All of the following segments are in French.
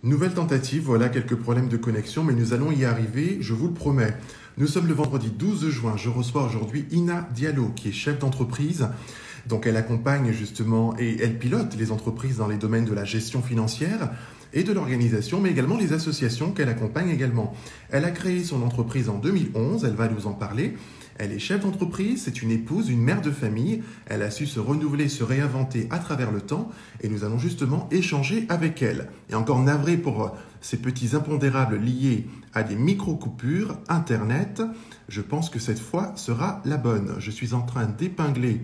Nouvelle tentative, voilà quelques problèmes de connexion, mais nous allons y arriver, je vous le promets. Nous sommes le vendredi 12 juin, je reçois aujourd'hui Ina Diallo, qui est chef d'entreprise. Donc elle accompagne justement et elle pilote les entreprises dans les domaines de la gestion financière et de l'organisation, mais également les associations qu'elle accompagne également. Elle a créé son entreprise en 2011, elle va nous en parler. Elle est chef d'entreprise, c'est une épouse, une mère de famille. Elle a su se renouveler, se réinventer à travers le temps et nous allons justement échanger avec elle. Et encore navré pour ces petits impondérables liés à des micro-coupures Internet, je pense que cette fois sera la bonne. Je suis en train d'épingler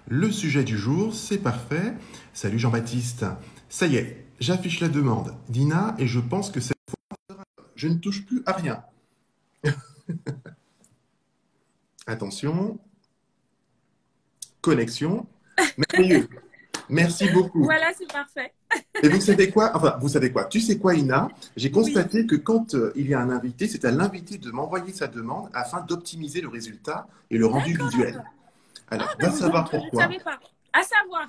le sujet du jour, c'est parfait. Salut Jean-Baptiste. Ça y est, j'affiche la demande d'Ina et je pense que cette fois sera bonne. Je ne touche plus à rien. Attention, connexion, merveilleux. Merci beaucoup. Voilà, c'est parfait. Et vous savez quoi? Enfin, vous savez quoi? Tu sais quoi, Ina? J'ai constaté que quand il y a un invité, c'est à l'invité de m'envoyer sa demande afin d'optimiser le résultat et le rendu visuel. Alors, Ben va savoir je ne pourquoi. savais pas. À savoir.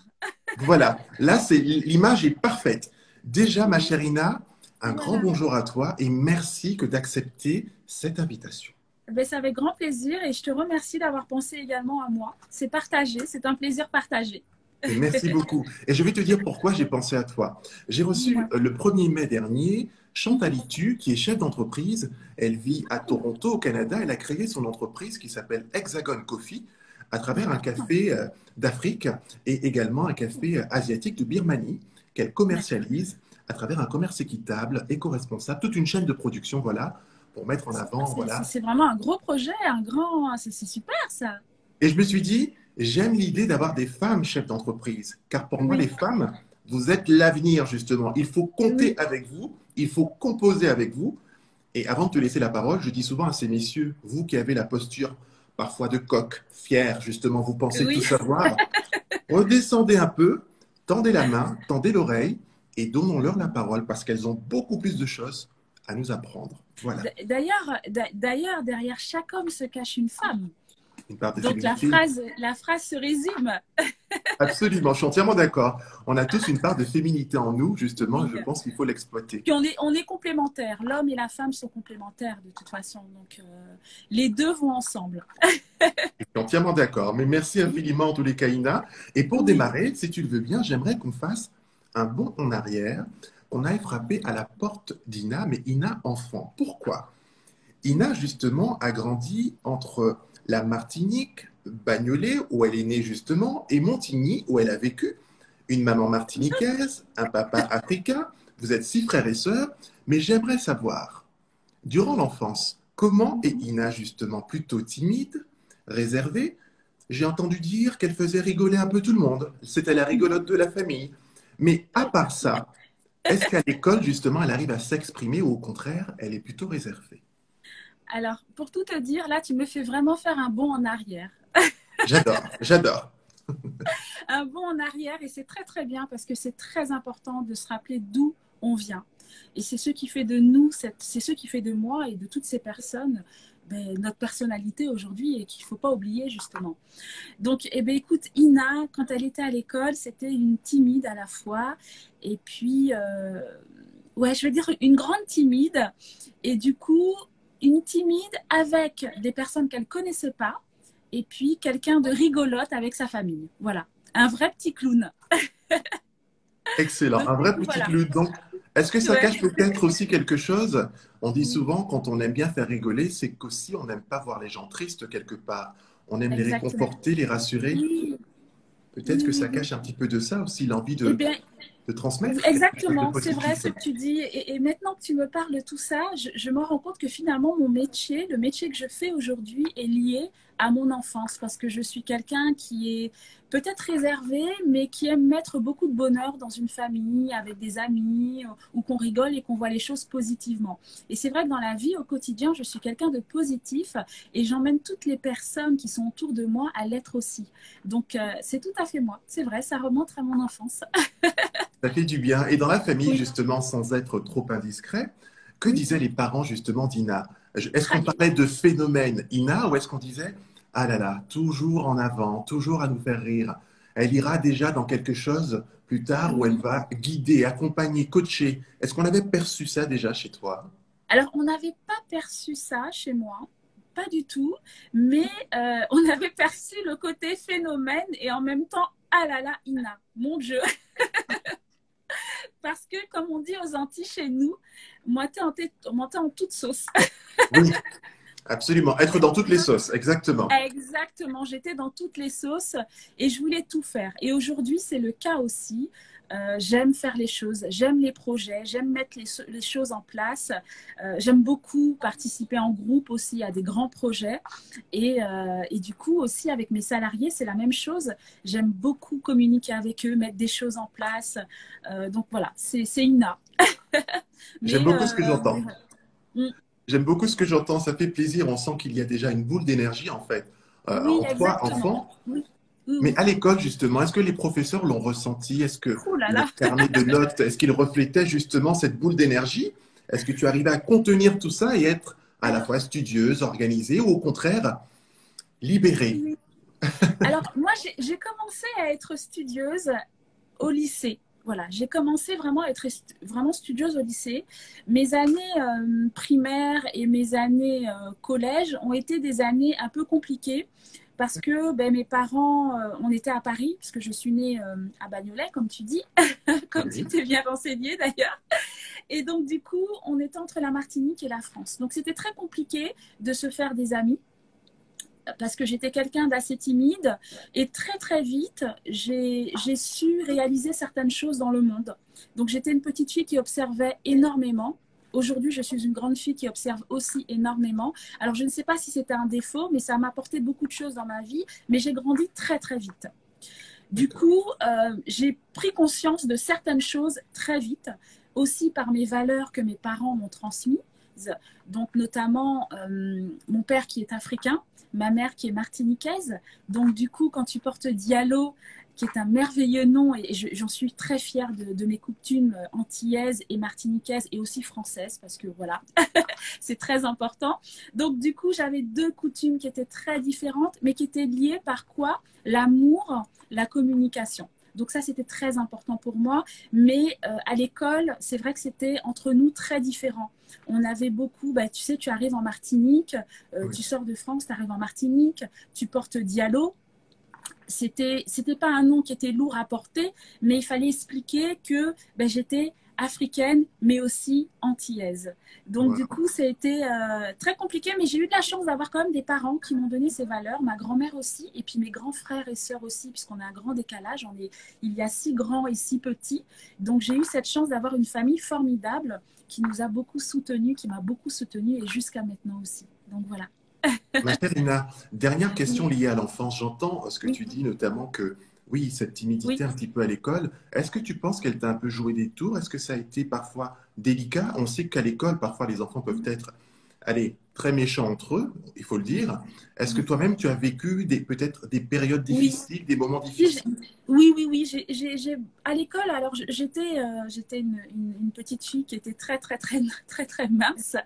Voilà, là, l'image est parfaite. Déjà, ma chère Ina, un grand bonjour à toi et merci que d'accepter cette invitation. Ben, c'est avec grand plaisir et je te remercie d'avoir pensé également à moi. C'est partagé, c'est un plaisir partagé. Et merci beaucoup. Et je vais te dire pourquoi j'ai pensé à toi. J'ai reçu le 1er mai dernier Chantal Itu, qui est chef d'entreprise. Elle vit à Toronto, au Canada. Elle a créé son entreprise qui s'appelle Hexagon Coffee à travers un café d'Afrique et également un café asiatique de Birmanie qu'elle commercialise à travers un commerce équitable, éco-responsable, toute une chaîne de production, voilà, pour mettre en avant, voilà. C'est vraiment un gros projet, c'est super ça. Et je me suis dit, j'aime l'idée d'avoir des femmes chefs d'entreprise, car pour moi, les femmes, vous êtes l'avenir, justement. Il faut compter avec vous, il faut composer avec vous. Et avant de te laisser la parole, je dis souvent à ces messieurs, vous qui avez la posture parfois de coq, fier, justement, vous pensez tout savoir, redescendez un peu, tendez la main, tendez l'oreille et donnons-leur la parole, parce qu'elles ont beaucoup plus de choses à nous apprendre. Voilà. D'ailleurs, derrière chaque homme se cache une femme. Donc la phrase se résume. Absolument, je suis entièrement d'accord. On a tous une part de féminité en nous, justement, et je pense qu'il faut l'exploiter. Puis on est complémentaires. L'homme et la femme sont complémentaires de toute façon. Donc, les deux vont ensemble. Je suis entièrement d'accord. Mais merci infiniment en tous les cas, Ina. Et pour démarrer, si tu le veux bien, j'aimerais qu'on fasse un bond en arrière. On aille frapper à la porte d'Ina, mais Ina enfant. Pourquoi? Ina, justement, a grandi entre la Martinique, Bagnolet, où elle est née justement, et Montigny, où elle a vécu. Une maman martiniquaise, un papa africain. Vous êtes 6 frères et sœurs. Mais j'aimerais savoir, durant l'enfance, comment est Ina justement plutôt timide, réservée? J'ai entendu dire qu'elle faisait rigoler un peu tout le monde. C'était la rigolote de la famille. Mais à part ça, est-ce qu'à l'école, justement, elle arrive à s'exprimer ou au contraire, elle est plutôt réservée? Alors, pour tout te dire, là, tu me fais vraiment faire un bond en arrière. J'adore. Un bond en arrière et c'est très très bien parce que c'est très important de se rappeler d'où on vient. Et c'est ce qui fait de nous, c'est ce qui fait de moi et de toutes ces personnes notre personnalité aujourd'hui et qu'il ne faut pas oublier justement. Donc, écoute, Ina, quand elle était à l'école, c'était une timide à la fois et puis, je veux dire une grande timide et du coup, une timide avec des personnes qu'elle ne connaissait pas et puis quelqu'un de rigolote avec sa famille. Voilà, un vrai petit clown. Excellent, donc, un vrai petit clown. Donc, est-ce que ça cache peut-être aussi quelque chose? On dit souvent, quand on aime bien faire rigoler, c'est qu'aussi on n'aime pas voir les gens tristes quelque part. On aime les réconforter, les rassurer. Peut-être que ça cache un petit peu de ça aussi, l'envie de transmettre. Exactement, c'est vrai ce que tu dis. Et maintenant que tu me parles de tout ça, je me rends compte que finalement, mon métier, le métier que je fais aujourd'hui est lié à mon enfance parce que je suis quelqu'un qui est peut-être réservé, mais qui aime mettre beaucoup de bonheur dans une famille, avec des amis, où qu'on rigole et qu'on voit les choses positivement. Et c'est vrai que dans la vie, au quotidien, je suis quelqu'un de positif et j'emmène toutes les personnes qui sont autour de moi à l'être aussi. Donc, c'est tout à fait moi. C'est vrai, ça remonte à mon enfance. Ça fait du bien. Et dans la famille, justement, sans être trop indiscret, que disaient les parents, justement, d'Ina? Est-ce qu'on parlait de phénomène Ina ou est-ce qu'on disait « Ah là là, toujours en avant, toujours à nous faire rire ». elle ira déjà dans quelque chose plus tard où elle va guider, accompagner, coacher. Est-ce qu'on avait perçu ça déjà chez toi? Alors, on n'avait pas perçu ça chez moi, pas du tout, mais on avait perçu le côté phénomène et en même temps, ah là là, Ina, mon Dieu. Parce que, comme on dit aux Antilles chez nous, monter en toute sauce. Oui, absolument. Être dans toutes les sauces, exactement. Exactement, j'étais dans toutes les sauces et je voulais tout faire. Et aujourd'hui, c'est le cas aussi. J'aime faire les choses, j'aime les projets, j'aime mettre les choses en place. J'aime beaucoup participer en groupe aussi à des grands projets. Et du coup, aussi avec mes salariés, c'est la même chose. J'aime beaucoup communiquer avec eux, mettre des choses en place. Donc voilà, c'est Ina. J'aime Mais, beaucoup ce que j'entends. mm, J'aime beaucoup ce que j'entends. Ça fait plaisir. On sent qu'il y a déjà une boule d'énergie, en fait, oui, en toi, exactement. enfant. Oui, oui, Mais oui. à l'école, justement, est-ce que les professeurs l'ont ressenti? Est-ce que Ouh là le là. carnet de notes, est-ce qu'il reflétait justement cette boule d'énergie? Est-ce que tu arrivais à contenir tout ça et être à la Alors, fois studieuse, organisée ou au contraire libérée? oui. Alors, moi, j'ai commencé à être studieuse au lycée. Voilà, j'ai commencé vraiment à être vraiment studieuse au lycée. Mes années primaires et mes années collège ont été des années un peu compliquées parce que ben, mes parents, on était à Paris, parce que je suis née à Bagnolet, comme tu dis, comme tu Oui. t'es bien renseigné d'ailleurs. Et donc, du coup, on était entre la Martinique et la France. Donc, c'était très compliqué de se faire des amis parce que j'étais quelqu'un d'assez timide et très très vite j'ai su réaliser certaines choses dans le monde. Donc j'étais une petite fille qui observait énormément. Aujourd'hui, je suis une grande fille qui observe aussi énormément. Alors je ne sais pas si c'était un défaut, mais ça m'a apporté beaucoup de choses dans ma vie, mais j'ai grandi très très vite. Du D'accord. coup, j'ai pris conscience de certaines choses très vite, aussi par mes valeurs que mes parents m'ont transmises. Donc, notamment, mon père qui est africain, ma mère qui est martiniquaise. Donc, du coup, quand tu portes Diallo, qui est un merveilleux nom, et j'en suis très fière de mes coutumes antillaises et martiniquaises et aussi françaises, parce que voilà, c'est très important. Donc, du coup, j'avais deux coutumes qui étaient très différentes, mais qui étaient liées par quoi? L'amour, la communication. Donc ça, c'était très important pour moi. Mais à l'école, c'est vrai que c'était entre nous très différent. On avait beaucoup, bah, tu sais, tu arrives en Martinique, Oui. tu sors de France, tu arrives en Martinique, tu portes Diallo. C'était pas un nom qui était lourd à porter, mais il fallait expliquer que ben, j'étais africaine, mais aussi antillaise. Donc du Wow. coup, ça a été très compliqué, mais j'ai eu de la chance d'avoir quand même des parents qui m'ont donné ces valeurs, ma grand-mère aussi, et puis mes grands frères et sœurs aussi, puisqu'on a un grand décalage, il y a 6 grands et 6 petits. Donc j'ai eu cette chance d'avoir une famille formidable qui nous a beaucoup soutenus, qui m'a beaucoup soutenue, et jusqu'à maintenant aussi. Donc voilà. Ma chère Ina, dernière question Oui, liée à l'enfance. J'entends ce que oui, tu dis, notamment que oui, cette oui. timidité un petit peu à l'école. Est-ce que tu penses qu'elle t'a un peu joué des tours? Est-ce que ça a été parfois délicat? On sait qu'à l'école, parfois les enfants peuvent être, allez, très méchants entre eux, il faut le dire. Est-ce que toi-même tu as vécu peut-être des périodes Oui, difficiles, des moments oui, difficiles? oui, oui, oui. À l'école, alors j'étais une petite fille qui était très, très, très, très, très mince.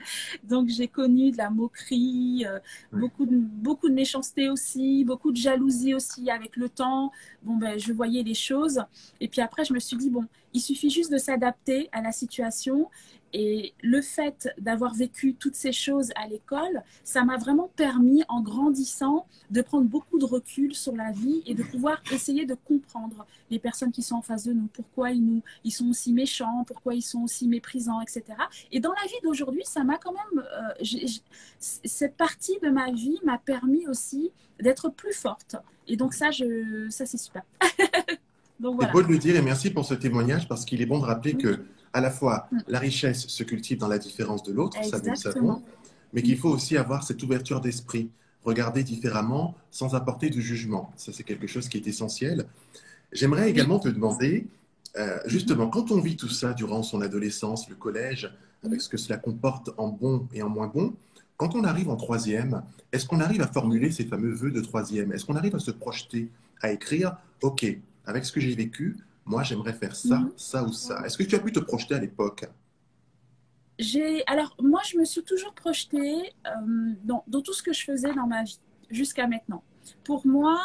Donc j'ai connu de la moquerie, Oui. beaucoup de méchanceté aussi, beaucoup de jalousie aussi avec le temps. Bon, ben, je voyais les choses. Et puis après, je me suis dit, bon, il suffit juste de s'adapter à la situation. Et le fait d'avoir vécu toutes ces choses à l'école, ça m'a vraiment permis, en grandissant, de prendre beaucoup de recul sur la vie et de pouvoir essayer de comprendre les personnes qui sont en face de nous, pourquoi ils sont aussi méchants, pourquoi ils sont aussi méprisants, etc. Et dans la vie d'aujourd'hui, ça m'a quand même, cette partie de ma vie m'a permis aussi d'être plus forte. Et donc ça c'est super. Donc C'est voilà. beau de le dire et merci pour ce témoignage parce qu'il est bon de rappeler que à la fois la richesse se cultive dans la différence de l'autre, ça nous le savons, Exactement. mais qu'il faut aussi avoir cette ouverture d'esprit, regarder différemment sans apporter de jugement. Ça, c'est quelque chose qui est essentiel. J'aimerais Oui. également te demander, justement, quand on vit tout ça durant son adolescence, le collège, avec ce que cela comporte en bon et en moins bon, quand on arrive en troisième, est-ce qu'on arrive à formuler ces fameux vœux de troisième? Est-ce qu'on arrive à se projeter, à écrire, OK, avec ce que j'ai vécu, moi j'aimerais faire ça, Mhm. ça ou ça. Est-ce que tu as pu te projeter à l'époque? Alors, moi, je me suis toujours projetée dans tout ce que je faisais dans ma vie, jusqu'à maintenant. Pour moi,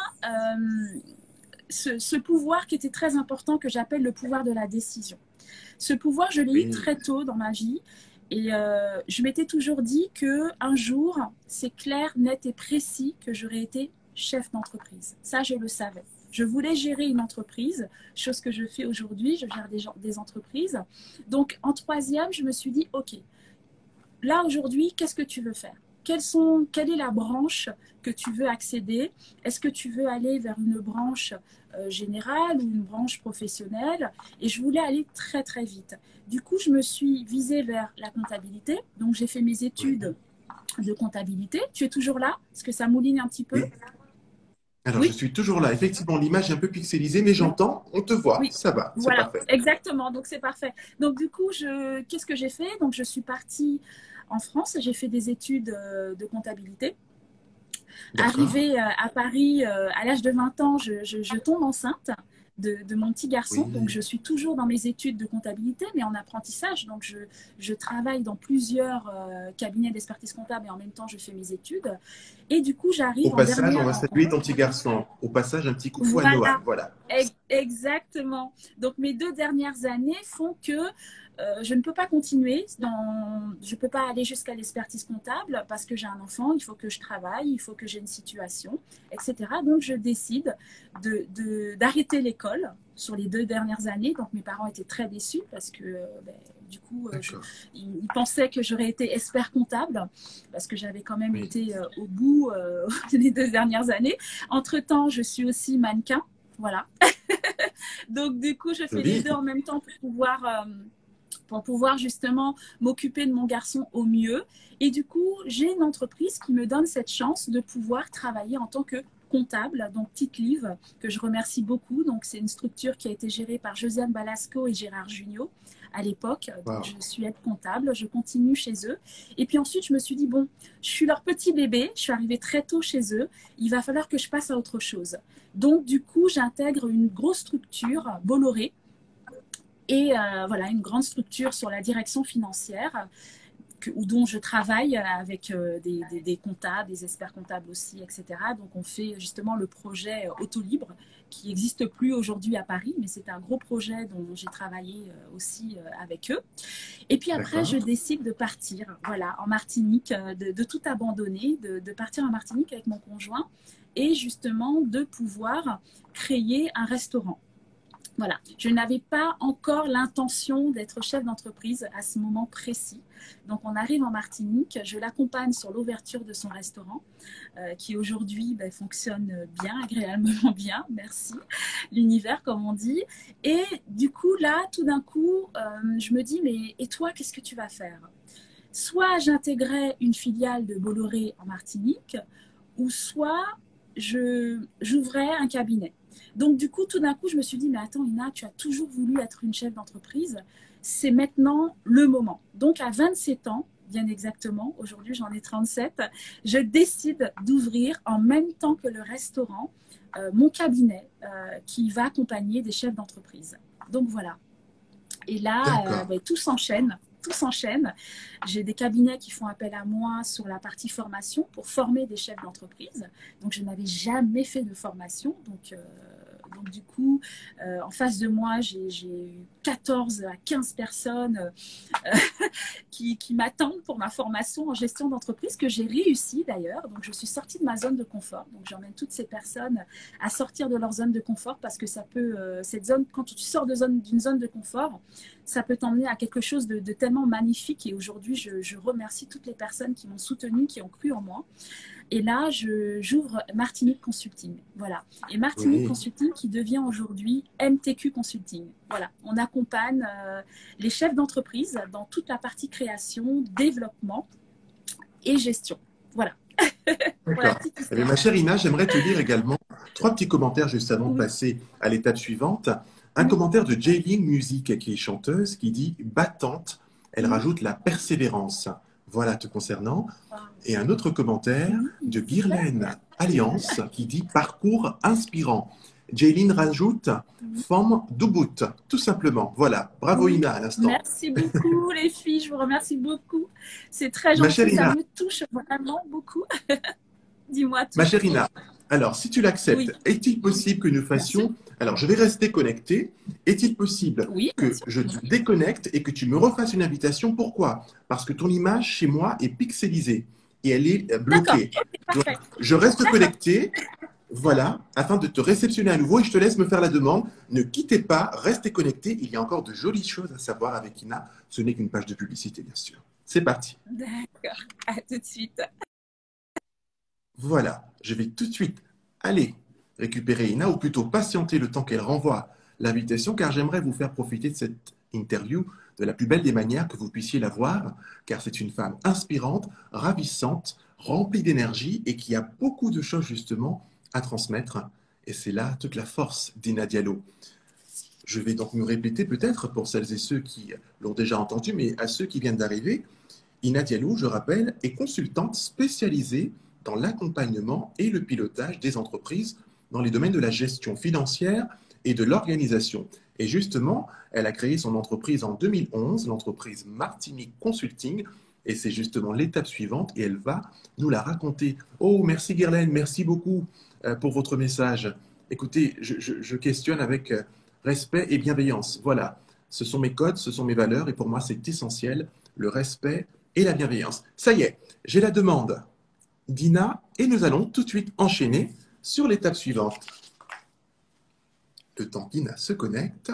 ce pouvoir qui était très important, que j'appelle le pouvoir de la décision. Ce pouvoir, je l'ai eu très tôt dans ma vie. Et je m'étais toujours dit qu'un jour, c'est clair, net et précis que j'aurais été chef d'entreprise. Ça, je le savais. Je voulais gérer une entreprise, chose que je fais aujourd'hui. Je gère des entreprises. Donc, en troisième, je me suis dit, OK, là, aujourd'hui, qu'est-ce que tu veux faire? Quelle est la branche que tu veux accéder? Est-ce que tu veux aller vers une branche générale ou une branche professionnelle? Et je voulais aller très, très vite. Du coup, je me suis visée vers la comptabilité. Donc, j'ai fait mes études de comptabilité. Tu es toujours là? Est-ce que ça mouline un petit peu? Oui. Alors, je Oui. suis toujours là. Effectivement, l'image est un peu pixelisée, mais j'entends, on te voit. Oui, Ça va, c'est voilà, parfait. exactement. Donc, c'est parfait. Donc, du coup, qu'est-ce que j'ai fait? Donc, je suis partie en France. J'ai fait des études de comptabilité. D'accord. Arrivée à Paris, à l'âge de 20 ans, je tombe enceinte de mon petit garçon. Donc, Oui. je suis toujours dans mes études de comptabilité, mais en apprentissage. Donc, je travaille dans plusieurs cabinets d'expertise comptable et en même temps, je fais mes études. Et du coup, Au j'arrive en passage, on dernière va en, saluer ton petit garçon. Au passage, un petit coucou à Noah. voilà, Voilà. exactement. Donc mes 2 dernières années font que je ne peux pas continuer, je ne peux pas aller jusqu'à l'expertise comptable parce que j'ai un enfant, il faut que je travaille, il faut que j'ai une situation, etc. Donc je décide d'arrêter l'école sur les 2 dernières années. Donc mes parents étaient très déçus parce que du coup, ils pensaient que j'aurais été expert comptable parce que j'avais quand même Oui. été au bout les 2 dernières années. Entre-temps, je suis aussi mannequin. Voilà. Donc, du coup, je fais les Joli. deux en même temps pour pouvoir justement m'occuper de mon garçon au mieux. Et du coup, j'ai une entreprise qui me donne cette chance de pouvoir travailler en tant que comptable, donc Tite Live, que je remercie beaucoup. Donc, c'est une structure qui a été gérée par Josiane Balasco et Gérard Jugnot à l'époque. Donc, Wow. je suis aide comptable, je continue chez eux. Et puis ensuite, je me suis dit, bon, je suis leur petit bébé, je suis arrivée très tôt chez eux, il va falloir que je passe à autre chose. Donc, du coup, j'intègre une grosse structure, Bolloré, et voilà, une grande structure sur la direction financière dont je travaille avec des comptables, des experts comptables aussi, etc. Donc, on fait justement le projet Autolibre qui n'existe plus aujourd'hui à Paris, mais c'est un gros projet dont j'ai travaillé aussi avec eux. Et puis après, je décide de partir, voilà, en Martinique, de tout abandonner, de partir en Martinique avec mon conjoint et justement de pouvoir créer un restaurant. Voilà, je n'avais pas encore l'intention d'être chef d'entreprise à ce moment précis. Donc, on arrive en Martinique, je l'accompagne sur l'ouverture de son restaurant, qui aujourd'hui fonctionne bien, agréablement bien, merci, l'univers comme on dit. Et du coup, là, tout d'un coup, je me dis, mais et toi, qu'est-ce que tu vas faire? Soit j'intégrais une filiale de Bolloré en Martinique, ou soit j'ouvrais un cabinet. Donc, du coup, tout d'un coup, je me suis dit, mais attends, Ina, tu as toujours voulu être une chef d'entreprise. C'est maintenant le moment. Donc, à 27 ans, bien exactement, aujourd'hui j'en ai 37, je décide d'ouvrir en même temps que le restaurant mon cabinet qui va accompagner des chefs d'entreprise. Donc, voilà. Et là, tout s'enchaîne. Tout s'enchaîne. J'ai des cabinets qui font appel à moi sur la partie formation pour former des chefs d'entreprise. Donc, je n'avais jamais fait de formation. Donc, du coup, en face de moi, j'ai eu 14 à 15 personnes qui m'attendent pour ma formation en gestion d'entreprise, que j'ai réussi d'ailleurs. Donc, je suis sortie de ma zone de confort. Donc, j'emmène toutes ces personnes à sortir de leur zone de confort parce que ça peut, cette zone, quand tu sors d'une zone de confort, ça peut t'emmener à quelque chose de tellement magnifique. Et aujourd'hui, je remercie toutes les personnes qui m'ont soutenue, qui ont cru en moi. Et là, j'ouvre Martinique Consulting. Voilà. Et Martinique Consulting qui devient aujourd'hui MTQ Consulting. Voilà. On accompagne les chefs d'entreprise dans toute la partie création, développement et gestion. Voilà. D'accord. Eh ma chère Ina, j'aimerais te lire également 3 petits commentaires juste avant de passer à l'étape suivante. Un commentaire de Jaylin Music, qui est chanteuse, qui dit « Battante », elle rajoute la persévérance. Voilà te concernant. Et un autre commentaire de Guirlaine Alliance qui dit « Parcours inspirant ». Jaylin rajoute « Femme d'Ubud », tout simplement. Voilà. Bravo Ina à l'instant. Merci beaucoup les filles, je vous remercie beaucoup. C'est très Ma chère gentil, ça Ina, me touche vraiment beaucoup. Dis-moi tout. ma chère Ina, Alors, si tu Oui, l'acceptes, est-il possible que nous bien sûr. fassions... Alors, je vais rester connecté. Est-il possible Oui, bien que sûr. je te déconnecte et que tu me refasses une invitation? Pourquoi? Parce que ton image chez moi est pixelisée et elle est D'accord, bloquée. ok, Donc, parfait. je reste D'accord. connecté, voilà, afin de te réceptionner à nouveau et je te laisse me faire la demande. Ne quittez pas, restez connecté. Il y a encore de jolies choses à savoir avec Ina. Ce n'est qu'une page de publicité, bien sûr. C'est parti. D'accord. À tout de suite. Voilà, je vais tout de suite aller récupérer Ina, ou plutôt patienter le temps qu'elle renvoie l'invitation, car j'aimerais vous faire profiter de cette interview de la plus belle des manières que vous puissiez la voir, car c'est une femme inspirante, ravissante, remplie d'énergie et qui a beaucoup de choses justement à transmettre. Et c'est là toute la force d'Ina Diallo. Je vais donc me répéter peut-être pour celles et ceux qui l'ont déjà entendu, mais à ceux qui viennent d'arriver, Ina Diallo, je rappelle, est consultante spécialisée dans l'accompagnement et le pilotage des entreprises dans les domaines de la gestion financière et de l'organisation. Et justement, elle a créé son entreprise en 2011, l'entreprise Martinique Consulting, et c'est justement l'étape suivante, et elle va nous la raconter. Oh, merci Guerlaine, merci beaucoup pour votre message. Écoutez, je questionne avec respect et bienveillance. Voilà, ce sont mes codes, ce sont mes valeurs, et pour moi, c'est essentiel, le respect et la bienveillance. Ça y est, j'ai la demande d'Ina et nous allons tout de suite enchaîner sur l'étape suivante. Le temps qu'Ina se connecte.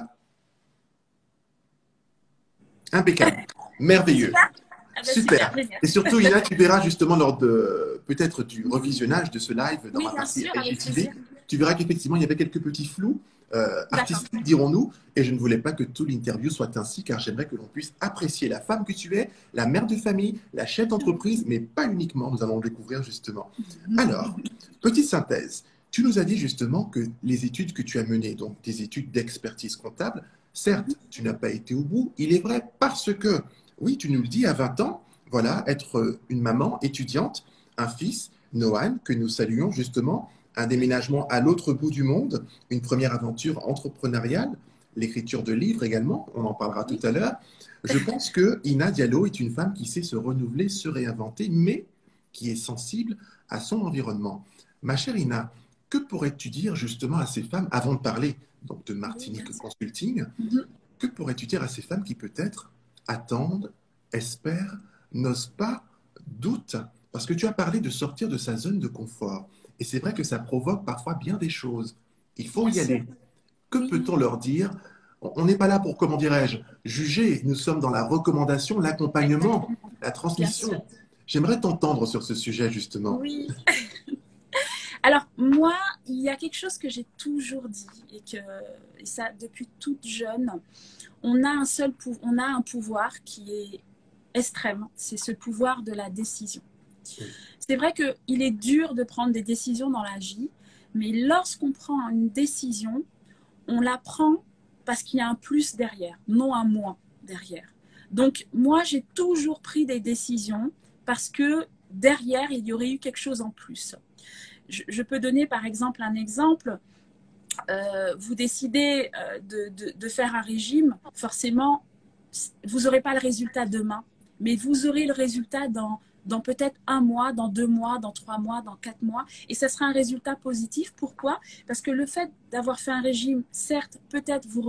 Impeccable. Merveilleux. Super. Ah ben, super, Super. génial. Et surtout, Ina, tu verras justement lors de peut-être du revisionnage de ce live dans Oui, ma bien partie sûr, avec IGTV, plaisir. tu verras qu'effectivement, il y avait quelques petits flous D'accord. artistiques, dirons-nous, et je ne voulais pas que toute l'interview soit ainsi, car j'aimerais que l'on puisse apprécier la femme que tu es, la mère de famille, la chef d'entreprise, mais pas uniquement, nous allons le découvrir justement. Alors, petite synthèse. Tu nous as dit justement que les études que tu as menées, donc des études d'expertise comptable, certes, tu n'as pas été au bout, il est vrai, parce que, oui, tu nous le dis, à 20 ans, voilà, être une maman étudiante, un fils, Nohan, que nous saluons justement, un déménagement à l'autre bout du monde, une première aventure entrepreneuriale, l'écriture de livres également, on en parlera tout Oui. à l'heure. Je pense que Ina Diallo est une femme qui sait se renouveler, se réinventer, mais qui est sensible à son environnement. Ma chère Ina, que pourrais-tu dire justement à ces femmes, avant de parler donc de Oui, bien Martinique sûr. Consulting, que pourrais-tu dire à ces femmes qui peut-être attendent, espèrent, n'osent pas, doutent? Parce que tu as parlé de sortir de sa zone de confort. Et c'est vrai que ça provoque parfois bien des choses. Il faut Bien y sûr. aller. Que Oui. peut-on leur dire? On n'est pas là pour, comment dirais-je, juger. Nous sommes dans la recommandation, l'accompagnement, Exactement. la Bien sûr. transmission. J'aimerais t'entendre sur ce sujet, justement. Oui. Alors, moi, il y a quelque chose que j'ai toujours dit et ça, depuis toute jeune, on a un pouvoir qui est extrême. C'est ce pouvoir de la décision. Oui. C'est vrai qu'il est dur de prendre des décisions dans la vie, mais lorsqu'on prend une décision, on la prend parce qu'il y a un plus derrière, non un moins derrière. Donc, moi, j'ai toujours pris des décisions parce que derrière, il y aurait eu quelque chose en plus. Je peux donner par exemple un exemple. Vous décidez de faire un régime, forcément, vous n'aurez pas le résultat demain, mais vous aurez le résultat dans peut-être un mois, dans 2 mois, dans 3 mois, dans 4 mois. Et ça sera un résultat positif. Pourquoi? Parce que le fait d'avoir fait un régime, certes, peut-être vous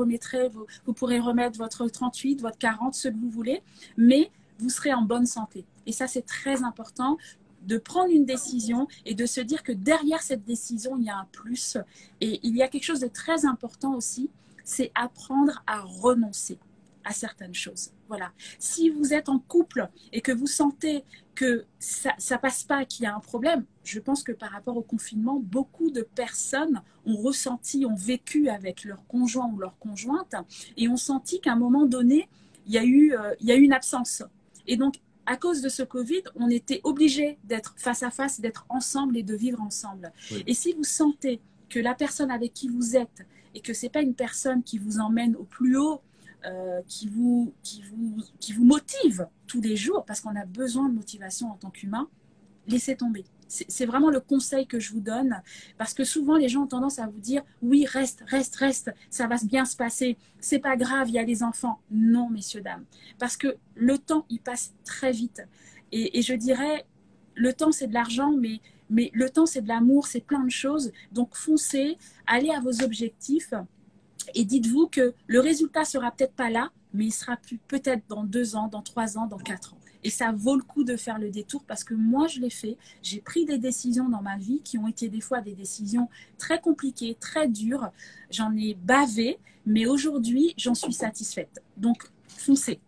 pourrez remettre votre 38, votre 40, ce que vous voulez, mais vous serez en bonne santé. Et ça, c'est très important de prendre une décision et de se dire que derrière cette décision, il y a un plus. Et il y a quelque chose de très important aussi, c'est apprendre à renoncer à certaines choses. Voilà. Si vous êtes en couple et que vous sentez que ça passe pas, qu'il y a un problème, je pense que par rapport au confinement, beaucoup de personnes ont ressenti, ont vécu avec leur conjoint ou leur conjointe et ont senti qu'à un moment donné, il y a eu une absence. Et donc, à cause de ce Covid, on était obligé d'être face à face, d'être ensemble et de vivre ensemble. Oui. Et si vous sentez que la personne avec qui vous êtes et que c'est pas une personne qui vous emmène au plus haut, qui vous motive tous les jours, parce qu'on a besoin de motivation en tant qu'humain, laissez tomber. C'est vraiment le conseil que je vous donne, parce que souvent les gens ont tendance à vous dire oui, reste, reste, reste, ça va bien se passer, c'est pas grave, il y a les enfants. Non, messieurs, dames, parce que le temps, il passe très vite. Et je dirais, le temps, c'est de l'argent, mais Mais le temps, c'est de l'amour, c'est plein de choses. Donc, foncez, allez à vos objectifs et dites-vous que le résultat sera peut-être pas là, mais il sera peut-être dans 2 ans, dans 3 ans, dans 4 ans. Et ça vaut le coup de faire le détour parce que moi, je l'ai fait. J'ai pris des décisions dans ma vie qui ont été des fois des décisions très compliquées, très dures. J'en ai bavé, mais aujourd'hui, j'en suis satisfaite. Donc, foncez.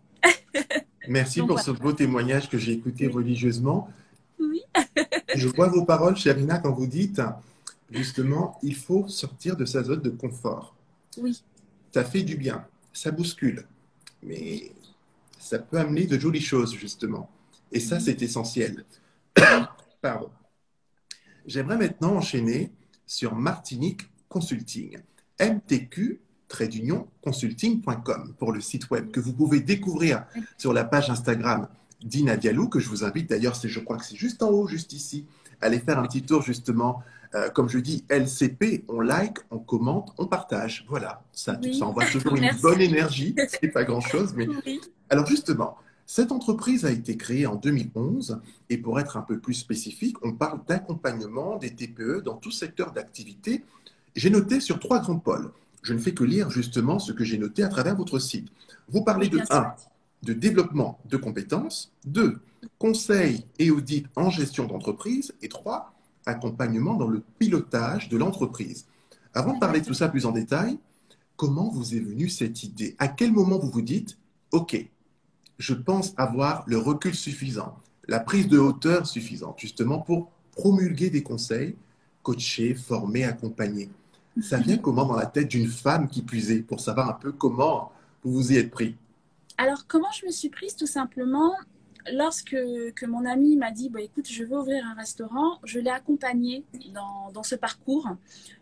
Merci Donc, pour voilà. ce beau témoignage que j'ai écouté Oui. religieusement. Oui. Je vois vos paroles, Sherina, quand vous dites, justement, il faut sortir de sa zone de confort. Oui. Ça fait du bien, ça bouscule, mais ça peut amener de jolies choses, justement. Et ça, c'est essentiel. Pardon. J'aimerais maintenant enchaîner sur Martinique Consulting. mtq-consulting.com pour le site web que vous pouvez découvrir sur la page Instagram d'Ina Diallo, que je vous invite d'ailleurs, je crois que c'est juste en haut, juste ici, aller faire un petit tour justement. Comme je dis, LCP, on like, on commente, on partage. Voilà, ça Oui. envoie toujours une Merci. bonne énergie. C'est pas grand-chose, mais Oui. alors justement, cette entreprise a été créée en 2011 et pour être un peu plus spécifique, on parle d'accompagnement des TPE dans tout secteur d'activité. J'ai noté sur 3 grands pôles. Je ne fais que lire justement ce que j'ai noté à travers votre site. Vous parlez Oui, de bien sûr. 1, de développement de compétences, 2, conseil et audit en gestion d'entreprise et 3, accompagnement dans le pilotage de l'entreprise. Avant de parler de tout ça plus en détail, comment vous est venue cette idée? À quel moment vous vous dites, OK, je pense avoir le recul suffisant, la prise de hauteur suffisante, justement pour promulguer des conseils, coacher, former, accompagner. Ça vient comment dans la tête d'une femme qui plus est, pour savoir un peu comment vous vous y êtes pris? Alors, comment je me suis prise? Tout simplement, lorsque mon ami m'a dit, bah, écoute, je veux ouvrir un restaurant, je l'ai accompagné dans ce parcours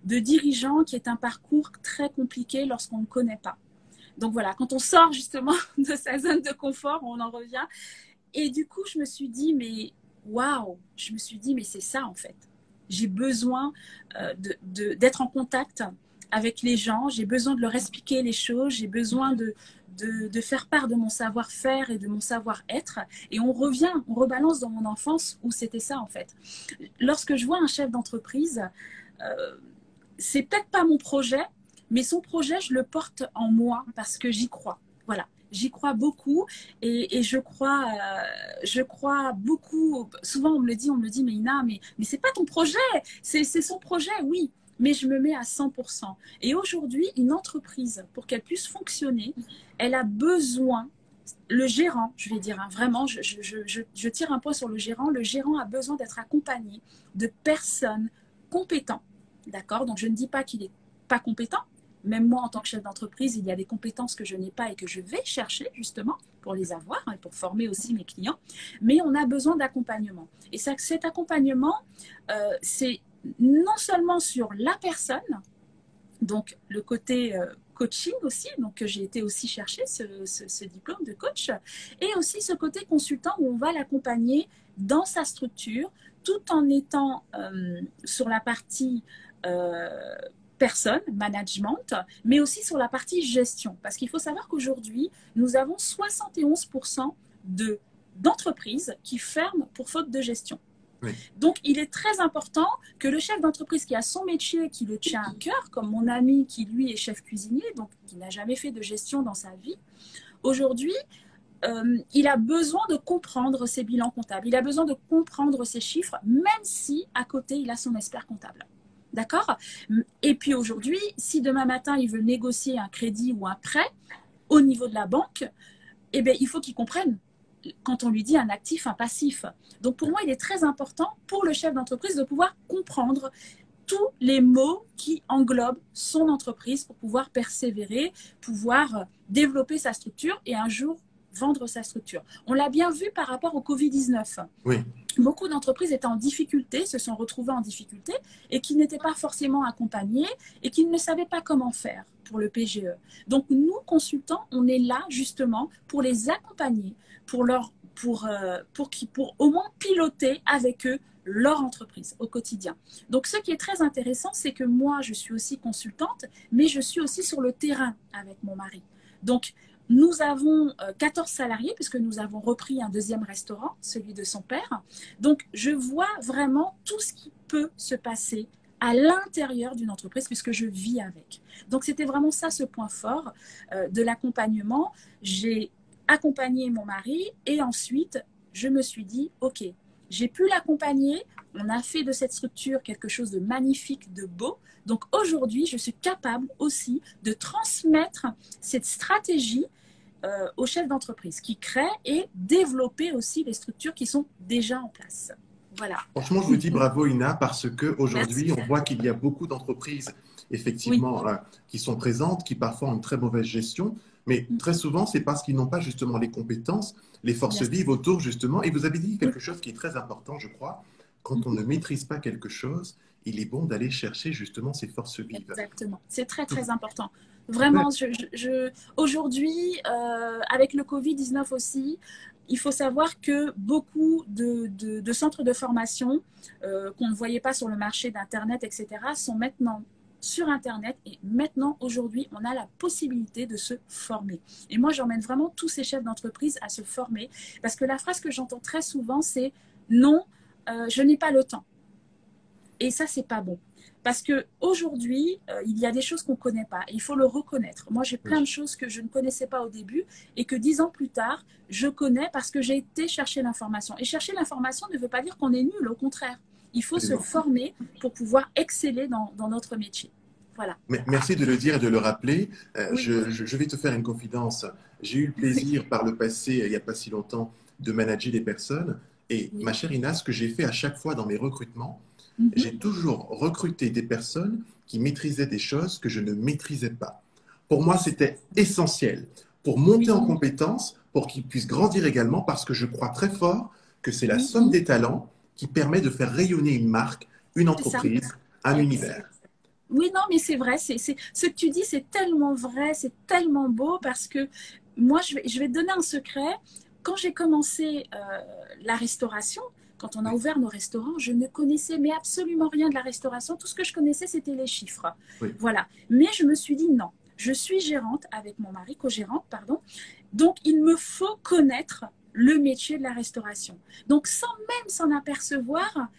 de dirigeant qui est un parcours très compliqué lorsqu'on ne connaît pas. Donc voilà, quand on sort justement de sa zone de confort, on en revient. Et du coup, je me suis dit, mais waouh, je me suis dit, mais c'est ça en fait. J'ai besoin d'être en contact avec les gens, j'ai besoin de leur expliquer les choses, j'ai besoin de faire part de mon savoir-faire et de mon savoir-être. Et on revient, on rebalance dans mon enfance où c'était ça en fait. Lorsque je vois un chef d'entreprise, c'est peut-être pas mon projet, mais son projet, je le porte en moi parce que j'y crois. Voilà. J'y crois beaucoup et je crois beaucoup. Souvent, on me le dit, mais Ina, mais c'est pas ton projet, c'est son projet, oui. Mais je me mets à 100%. Et aujourd'hui, une entreprise, pour qu'elle puisse fonctionner, elle a besoin, le gérant, je vais dire, hein, vraiment, je tire un point sur le gérant. Le gérant a besoin d'être accompagné de personnes compétentes. D'accord? Donc, je ne dis pas qu'il n'est pas compétent. Même moi, en tant que chef d'entreprise, il y a des compétences que je n'ai pas et que je vais chercher justement pour les avoir et pour former aussi mes clients. Mais on a besoin d'accompagnement. Et ça, cet accompagnement, c'est non seulement sur la personne, donc le côté coaching aussi, donc j'ai été aussi chercher ce diplôme de coach, et aussi ce côté consultant où on va l'accompagner dans sa structure, tout en étant sur la partie personne, management, mais aussi sur la partie gestion. Parce qu'il faut savoir qu'aujourd'hui, nous avons 71% d'entreprises qui ferment pour faute de gestion. Oui. Donc, il est très important que le chef d'entreprise qui a son métier, qui le tient à cœur, comme mon ami qui, lui, est chef cuisinier, donc qui n'a jamais fait de gestion dans sa vie, aujourd'hui, il a besoin de comprendre ses bilans comptables, il a besoin de comprendre ses chiffres, même si, à côté, il a son expert comptable. D'accord? Et puis aujourd'hui, si demain matin, il veut négocier un crédit ou un prêt au niveau de la banque, eh bien, il faut qu'il comprenne quand on lui dit un actif, un passif. Donc, pour moi, il est très important pour le chef d'entreprise de pouvoir comprendre tous les mots qui englobent son entreprise pour pouvoir persévérer, pouvoir développer sa structure et un jour vendre sa structure. On l'a bien vu par rapport au Covid-19. Oui. Beaucoup d'entreprises étaient en difficulté, se sont retrouvées en difficulté et qui n'étaient pas forcément accompagnées et qui ne savaient pas comment faire pour le PGE. Donc, nous, consultants, on est là justement pour les accompagner, pour au moins piloter avec eux leur entreprise au quotidien. Donc, ce qui est très intéressant, c'est que moi, je suis aussi consultante, mais je suis aussi sur le terrain avec mon mari. Donc, Nous avons 14 salariés puisque nous avons repris un deuxième restaurant, celui de son père. Donc, je vois vraiment tout ce qui peut se passer à l'intérieur d'une entreprise puisque je vis avec. Donc, c'était vraiment ça ce point fort de l'accompagnement. J'ai accompagné mon mari et ensuite, je me suis dit, OK, j'ai pu l'accompagner. On a fait de cette structure quelque chose de magnifique, de beau. Donc aujourd'hui, je suis capable aussi de transmettre cette stratégie aux chefs d'entreprise qui créent et développer aussi les structures qui sont déjà en place. Voilà. Franchement, je vous dis bravo, Ina, parce qu'aujourd'hui, Merci. on voit qu'il y a beaucoup d'entreprises, Oui, effectivement, qui sont présentes, qui parfois ont une très mauvaise gestion, mais très souvent, c'est parce qu'ils n'ont pas justement les compétences, les forces bien sûr. vives autour, justement. Et vous avez dit Oui. quelque chose qui est très important, je crois. Quand on ne maîtrise pas quelque chose, il est bon d'aller chercher justement ces forces vives. Exactement. C'est très, Donc, très important. super. Vraiment, aujourd'hui, avec le Covid-19 aussi, il faut savoir que beaucoup de centres de formation qu'on ne voyait pas sur le marché d'Internet, etc., sont maintenant sur Internet. Et maintenant, aujourd'hui, on a la possibilité de se former. Et moi, j'emmène vraiment tous ces chefs d'entreprise à se former parce que la phrase que j'entends très souvent, c'est non, je n'ai pas le temps. Et ça, c'est pas bon. Parce qu'aujourd'hui, il y a des choses qu'on ne connaît pas. Et il faut le reconnaître. Moi, j'ai plein de Oui, choses que je ne connaissais pas au début et que 10 ans plus tard, je connais parce que j'ai été chercher l'information. Et chercher l'information ne veut pas dire qu'on est nul, au contraire. Il faut se absolument. former pour pouvoir exceller dans notre métier. Voilà. Merci de le dire et de le rappeler. Oui, Je vais te faire une confidence. J'ai eu le plaisir par le passé, il n'y a pas si longtemps, de manager des personnes. Et ma oui. chère Ina, ce que j'ai fait à chaque fois dans mes recrutements, Mhm. j'ai toujours recruté des personnes qui maîtrisaient des choses que je ne maîtrisais pas. Pour moi, c'était essentiel pour monter Oui, en compétences, pour qu'ils puissent grandir également, parce que je crois très fort que c'est la oui, somme des talents qui permet de faire rayonner une marque, une c'est ça. entreprise, un Ex- univers. Oui, non, mais c'est vrai. Ce que tu dis, c'est tellement vrai, c'est tellement beau parce que moi, je vais te donner un secret. Quand j'ai commencé la restauration, quand on a Oui, ouvert nos restaurants, je ne connaissais mais absolument rien de la restauration. Tout ce que je connaissais, c'était les chiffres. oui, Voilà. Mais je me suis dit non. Je suis gérante avec mon mari, co-gérante, pardon. Donc, il me faut connaître le métier de la restauration. Donc, sans même s'en apercevoir,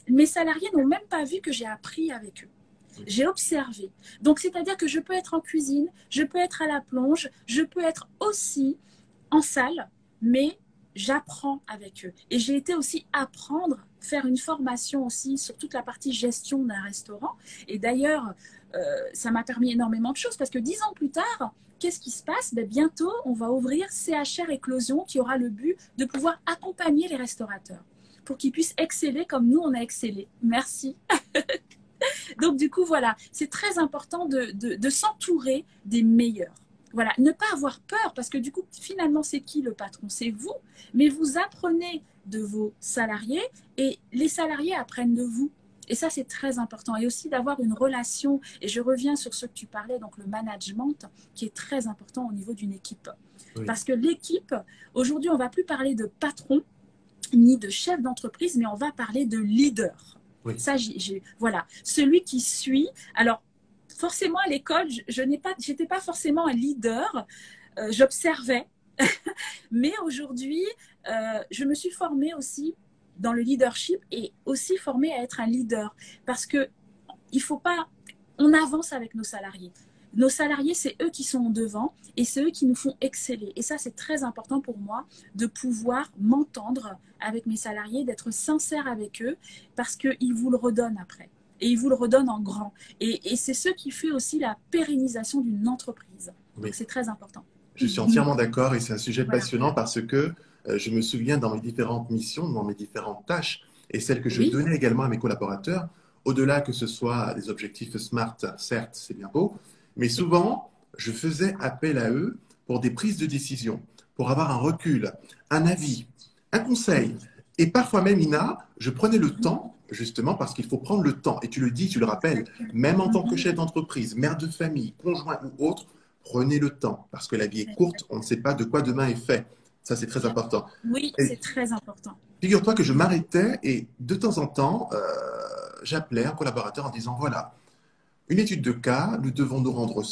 mes salariés n'ont même pas vu que j'ai appris avec eux. oui. J'ai observé. Donc, c'est-à-dire que je peux être en cuisine, je peux être à la plonge, je peux être aussi en salle, mais j'apprends avec eux. Et j'ai été aussi apprendre, faire une formation aussi sur toute la partie gestion d'un restaurant. Et d'ailleurs, ça m'a permis énormément de choses parce que 10 ans plus tard, qu'est-ce qui se passe? Bientôt, on va ouvrir CHR Éclosion qui aura le but de pouvoir accompagner les restaurateurs pour qu'ils puissent exceller comme nous, on a excellé. Merci. Donc, du coup, voilà, c'est très important de s'entourer des meilleurs. Voilà, ne pas avoir peur parce que du coup, finalement, c'est qui le patron? C'est vous, mais vous apprenez de vos salariés et les salariés apprennent de vous. Et ça, c'est très important. Et aussi d'avoir une relation, et je reviens sur ce que tu parlais, donc le management, qui est très important au niveau d'une équipe. Oui. Parce que l'équipe, aujourd'hui, on ne va plus parler de patron ni de chef d'entreprise, mais on va parler de leader. Oui. Ça, voilà, celui qui suit. Alors, forcément, à l'école, je n'étais pas forcément un leader. J'observais. Mais aujourd'hui, je me suis formée aussi dans le leadership et aussi formée à être un leader. Parce que il faut pas. On avance avec nos salariés. Nos salariés, c'est eux qui sont devant et c'est eux qui nous font exceller. Et ça, c'est très important pour moi de pouvoir m'entendre avec mes salariés, d'être sincère avec eux parce qu'ils vous le redonnent après. Et ils vous le redonnent en grand. Et c'est ce qui fait aussi la pérennisation d'une entreprise. Donc, Oui. c'est très important. Je suis entièrement d'accord et c'est un sujet Voilà. passionnant parce que je me souviens dans mes différentes missions, dans mes différentes tâches et celles que je Oui, donnais également à mes collaborateurs, au-delà que ce soit des objectifs SMART, certes, c'est bien beau, mais souvent, je faisais appel à eux pour des prises de décision, pour avoir un recul, un avis, un conseil. Et parfois même, Ina, je prenais le temps, justement parce qu'il faut prendre le temps, et tu le dis, tu le rappelles, exactement. même en tant que Mhm. chef d'entreprise, mère de famille, conjoint ou autre, prenez le temps, parce que la vie est courte, on ne sait pas de quoi demain est fait. Ça, c'est très important. Oui, Et c'est très important. figure-toi que je m'arrêtais et de temps en temps, j'appelais un collaborateur en disant, voilà, une étude de cas, nous devons nous rendre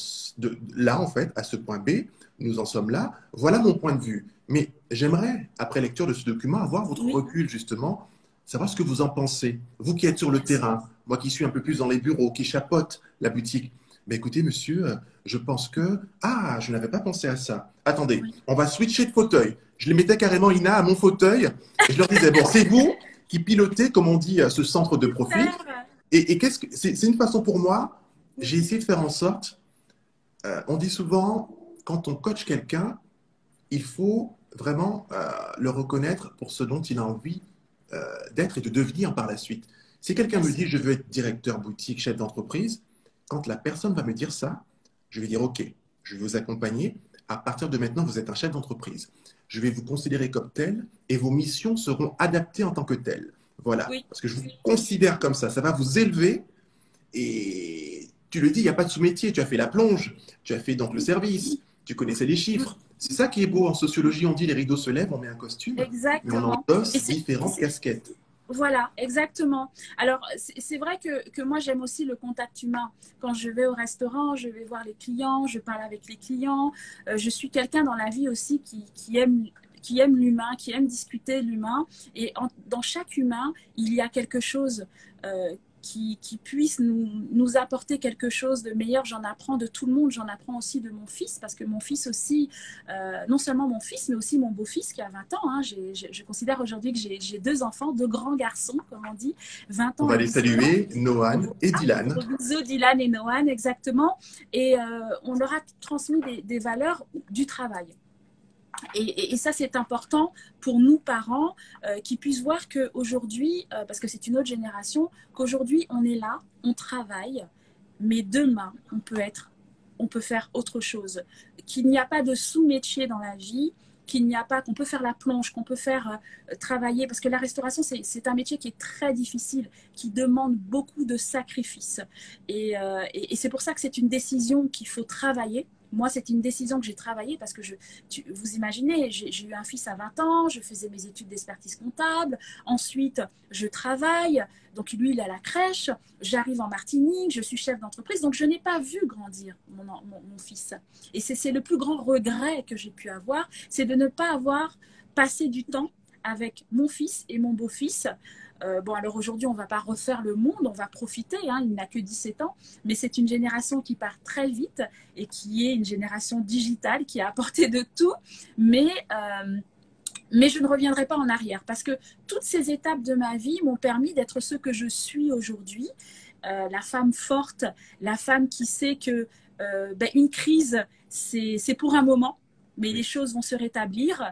là, en fait, à ce point B, nous en sommes là, voilà mon point de vue. Mais j'aimerais, après lecture de ce document, avoir votre Oui, recul, justement, savoir ce que vous en pensez. Vous qui êtes sur le merci. terrain, moi qui suis un peu plus dans les bureaux, qui chapeaute la boutique. Mais écoutez, monsieur, je pense que... Ah, je n'avais pas pensé à ça. Attendez, Oui. on va switcher de fauteuil. Je les mettais carrément, Ina, à mon fauteuil, et je leur disais, bon, c'est vous qui pilotez, comme on dit, ce centre de profit. Super. Et qu'est-ce que c'est une façon pour moi, j'ai Oui, essayé de faire en sorte, on dit souvent, quand on coach quelqu'un, il faut vraiment le reconnaître pour ce dont il a envie d'être et de devenir par la suite. Si quelqu'un bien me sûr. dit je veux être directeur boutique, chef d'entreprise, quand la personne va me dire ça, je vais dire ok, je vais vous accompagner. À partir de maintenant, vous êtes un chef d'entreprise. Je vais vous considérer comme tel et vos missions seront adaptées en tant que telles. Voilà, Oui, parce que je vous considère comme ça va vous élever et tu le dis, il n'y a pas de sous-métier. Tu as fait la plonge, tu as fait donc le service, tu connaissais les oui, chiffres. C'est ça qui est beau en sociologie. On dit les rideaux se lèvent, on met un costume, mais on exactement. Et endosse différentes casquettes. voilà, exactement. Alors, c'est vrai que moi, j'aime aussi le contact humain. Quand je vais au restaurant, je vais voir les clients, je parle avec les clients. Je suis quelqu'un dans la vie aussi qui aime l'humain, qui aime discuter l'humain. Et dans chaque humain, il y a quelque chose qui puisse nous apporter quelque chose de meilleur. J'en apprends de tout le monde, j'en apprends aussi de mon fils, parce que mon fils aussi, non seulement mon fils, mais aussi mon beau-fils qui a 20 ans. Hein. Je considère aujourd'hui que j'ai deux enfants, deux grands garçons, comme on dit, 20 On ans va et les 17 ans. saluer, Noan et Dylan. Gros bisous, Dylan et Noan, exactement. Et on leur a transmis des valeurs du travail. Et ça, c'est important pour nous, parents, qui puissent voir qu'aujourd'hui, parce que c'est une autre génération, qu'aujourd'hui, on est là, on travaille, mais demain, on peut faire autre chose. Qu'il n'y a pas de sous-métier dans la vie, qu'il n'y a pas, qu'on peut faire la plonge, qu'on peut faire travailler, parce que la restauration, c'est un métier qui est très difficile, qui demande beaucoup de sacrifices. Et c'est pour ça que c'est une décision qu'il faut travailler. Moi, c'est une décision que j'ai travaillée parce que vous imaginez, j'ai eu un fils à 20 ans, je faisais mes études d'expertise comptable, ensuite je travaille, donc lui il est à la crèche, j'arrive en Martinique, je suis chef d'entreprise, donc je n'ai pas vu grandir mon fils. Et c'est le plus grand regret que j'ai pu avoir, c'est de ne pas avoir passé du temps avec mon fils et mon beau-fils. Bon, alors aujourd'hui, on ne va pas refaire le monde, on va profiter, hein, il n'a que 17 ans, mais c'est une génération qui part très vite et qui est une génération digitale qui a apporté de tout, mais, mais je ne reviendrai pas en arrière parce que toutes ces étapes de ma vie m'ont permis d'être ce que je suis aujourd'hui, la femme forte, la femme qui sait que une crise, c'est pour un moment, mais les choses vont se rétablir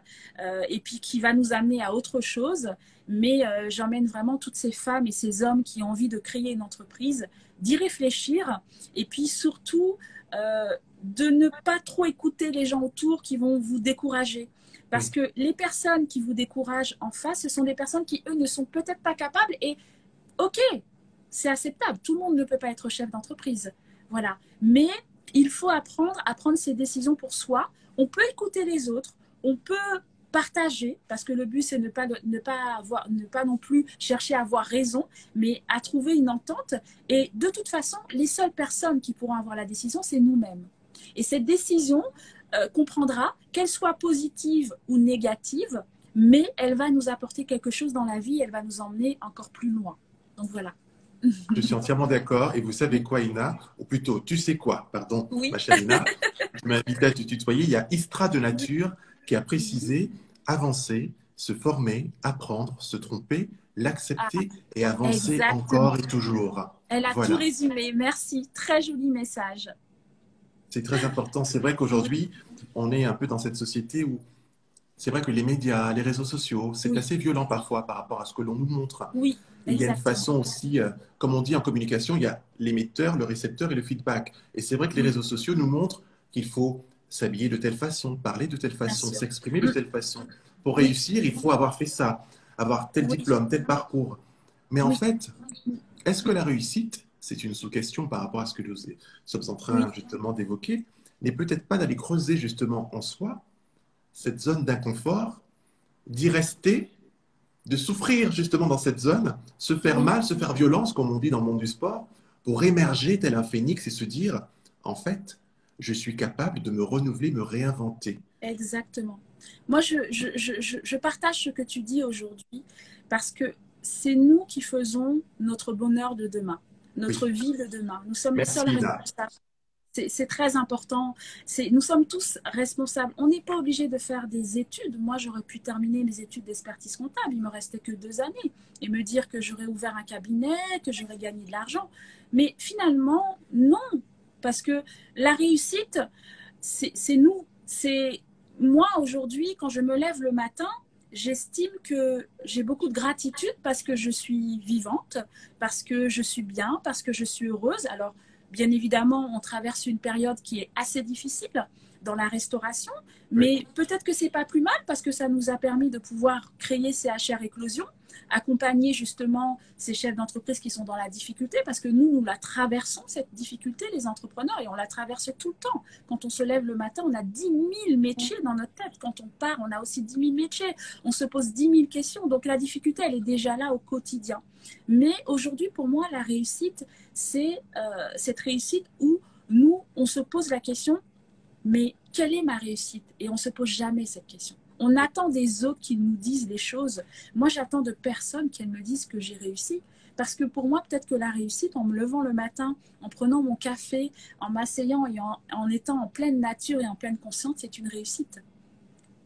et puis qui va nous amener à autre chose. Mais j'emmène vraiment toutes ces femmes et ces hommes qui ont envie de créer une entreprise, d'y réfléchir et puis surtout de ne pas trop écouter les gens autour qui vont vous décourager. Parce que les personnes qui vous découragent en face, ce sont des personnes qui, eux, ne sont peut-être pas capables et ok, c'est acceptable. Tout le monde ne peut pas être chef d'entreprise. Voilà. Mais il faut apprendre à prendre ses décisions pour soi. On peut écouter les autres, on peut partager, parce que le but, c'est ne pas non plus chercher à avoir raison, mais à trouver une entente. Et de toute façon, les seules personnes qui pourront avoir la décision, c'est nous-mêmes. Et cette décision comprendra qu'elle soit positive ou négative, mais elle va nous apporter quelque chose dans la vie, elle va nous emmener encore plus loin. Donc voilà. Je suis entièrement d'accord. Et vous savez quoi, Ina? Ou plutôt, tu sais quoi? Pardon, Oui. ma chère Ina. Je m'invite à te tutoyer. Il y a Istra de Nature qui a précisé avancer, se former, apprendre, se tromper, Ah, l'accepter et avancer exactement. encore et toujours. Elle a tout Voilà. résumé. Merci. Très joli message. C'est très important. C'est vrai Oui, qu'aujourd'hui, on est un peu dans cette société où c'est vrai que les médias, les réseaux sociaux, c'est oui, assez violent parfois par rapport à ce que l'on nous montre. oui, Et il y a une exactement. façon aussi, comme on dit en communication, il y a l'émetteur, le récepteur et le feedback. Et c'est vrai que les Oui, réseaux sociaux nous montrent qu'il faut s'habiller de telle façon, parler de telle bien façon, sûr. s'exprimer de telle façon. Pour Oui, réussir, il faut avoir fait ça, avoir tel oui, diplôme, tel parcours. Mais en oui, fait, est-ce que la réussite, c'est une sous-question par rapport à ce que nous sommes en oui, train justement d'évoquer, n'est peut-être pas d'aller creuser justement en soi cette zone d'inconfort, d'y rester, de souffrir justement dans cette zone, se faire oui, mal, se faire violence, comme on dit dans le monde du sport, pour émerger tel un phénix et se dire, en fait, je suis capable de me renouveler, me réinventer. Exactement. Moi, je partage ce que tu dis aujourd'hui parce que c'est nous qui faisons notre bonheur de demain, notre Oui, vie de demain. Nous sommes les seuls merci Ina. responsables. C'est très important. Nous sommes tous responsables. On n'est pas obligé de faire des études. Moi, j'aurais pu terminer mes études d'expertise comptable. Il me restait que 2 années et me dire que j'aurais ouvert un cabinet, que j'aurais gagné de l'argent. Mais finalement, non. Parce que la réussite, c'est nous. C'est moi aujourd'hui, quand je me lève le matin, j'estime que j'ai beaucoup de gratitude parce que je suis vivante, parce que je suis bien, parce que je suis heureuse. Alors, bien évidemment, on traverse une période qui est assez difficile dans la restauration, Oui, mais peut-être que c'est pas plus mal parce que ça nous a permis de pouvoir créer CHR Éclosion, accompagner justement ces chefs d'entreprise qui sont dans la difficulté parce que nous la traversons, cette difficulté, les entrepreneurs, et on la traverse tout le temps. Quand on se lève le matin, on a 10 000 métiers dans notre tête. Quand on part, on a aussi 10 000 métiers. On se pose 10 000 questions. Donc la difficulté, elle est déjà là au quotidien. Mais aujourd'hui, pour moi, la réussite, c'est cette réussite où nous, on se pose la question, mais quelle est ma réussite? Et on ne se pose jamais cette question. On attend des autres qui nous disent les choses. Moi, j'attends de personne qu'elles me disent que j'ai réussi. Parce que pour moi, peut-être que la réussite, en me levant le matin, en prenant mon café, en m'asseyant et en étant en pleine nature et en pleine conscience, c'est une réussite.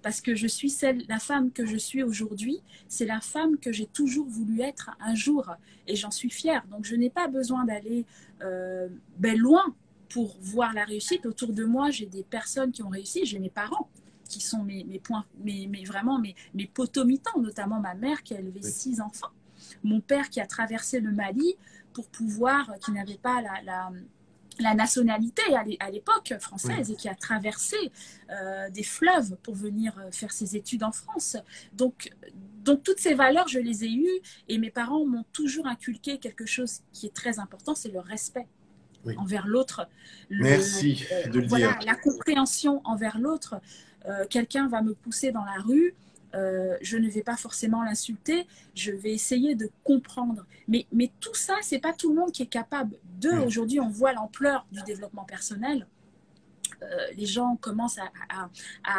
Parce que je suis la femme que je suis aujourd'hui, c'est la femme que j'ai toujours voulu être un jour. Et j'en suis fière. Donc, je n'ai pas besoin d'aller loin pour voir la réussite. Autour de moi, j'ai des personnes qui ont réussi. J'ai mes parents qui sont vraiment mes potomitans, notamment ma mère qui a élevé oui, 6 enfants. Mon père qui a traversé le Mali pour pouvoir, qui n'avait pas la nationalité à l'époque oui. française et qui a traversé des fleuves pour venir faire ses études en France. Donc toutes ces valeurs, je les ai eues et mes parents m'ont toujours inculqué quelque chose qui est très important, c'est le respect Oui. envers l'autre, Merci de le dire. voilà, la compréhension envers l'autre. Quelqu'un va me pousser dans la rue, je ne vais pas forcément l'insulter, je vais essayer de comprendre. Mais tout ça, c'est pas tout le monde qui est capable de. Oui. Aujourd'hui, on voit l'ampleur du développement personnel. Les gens commencent à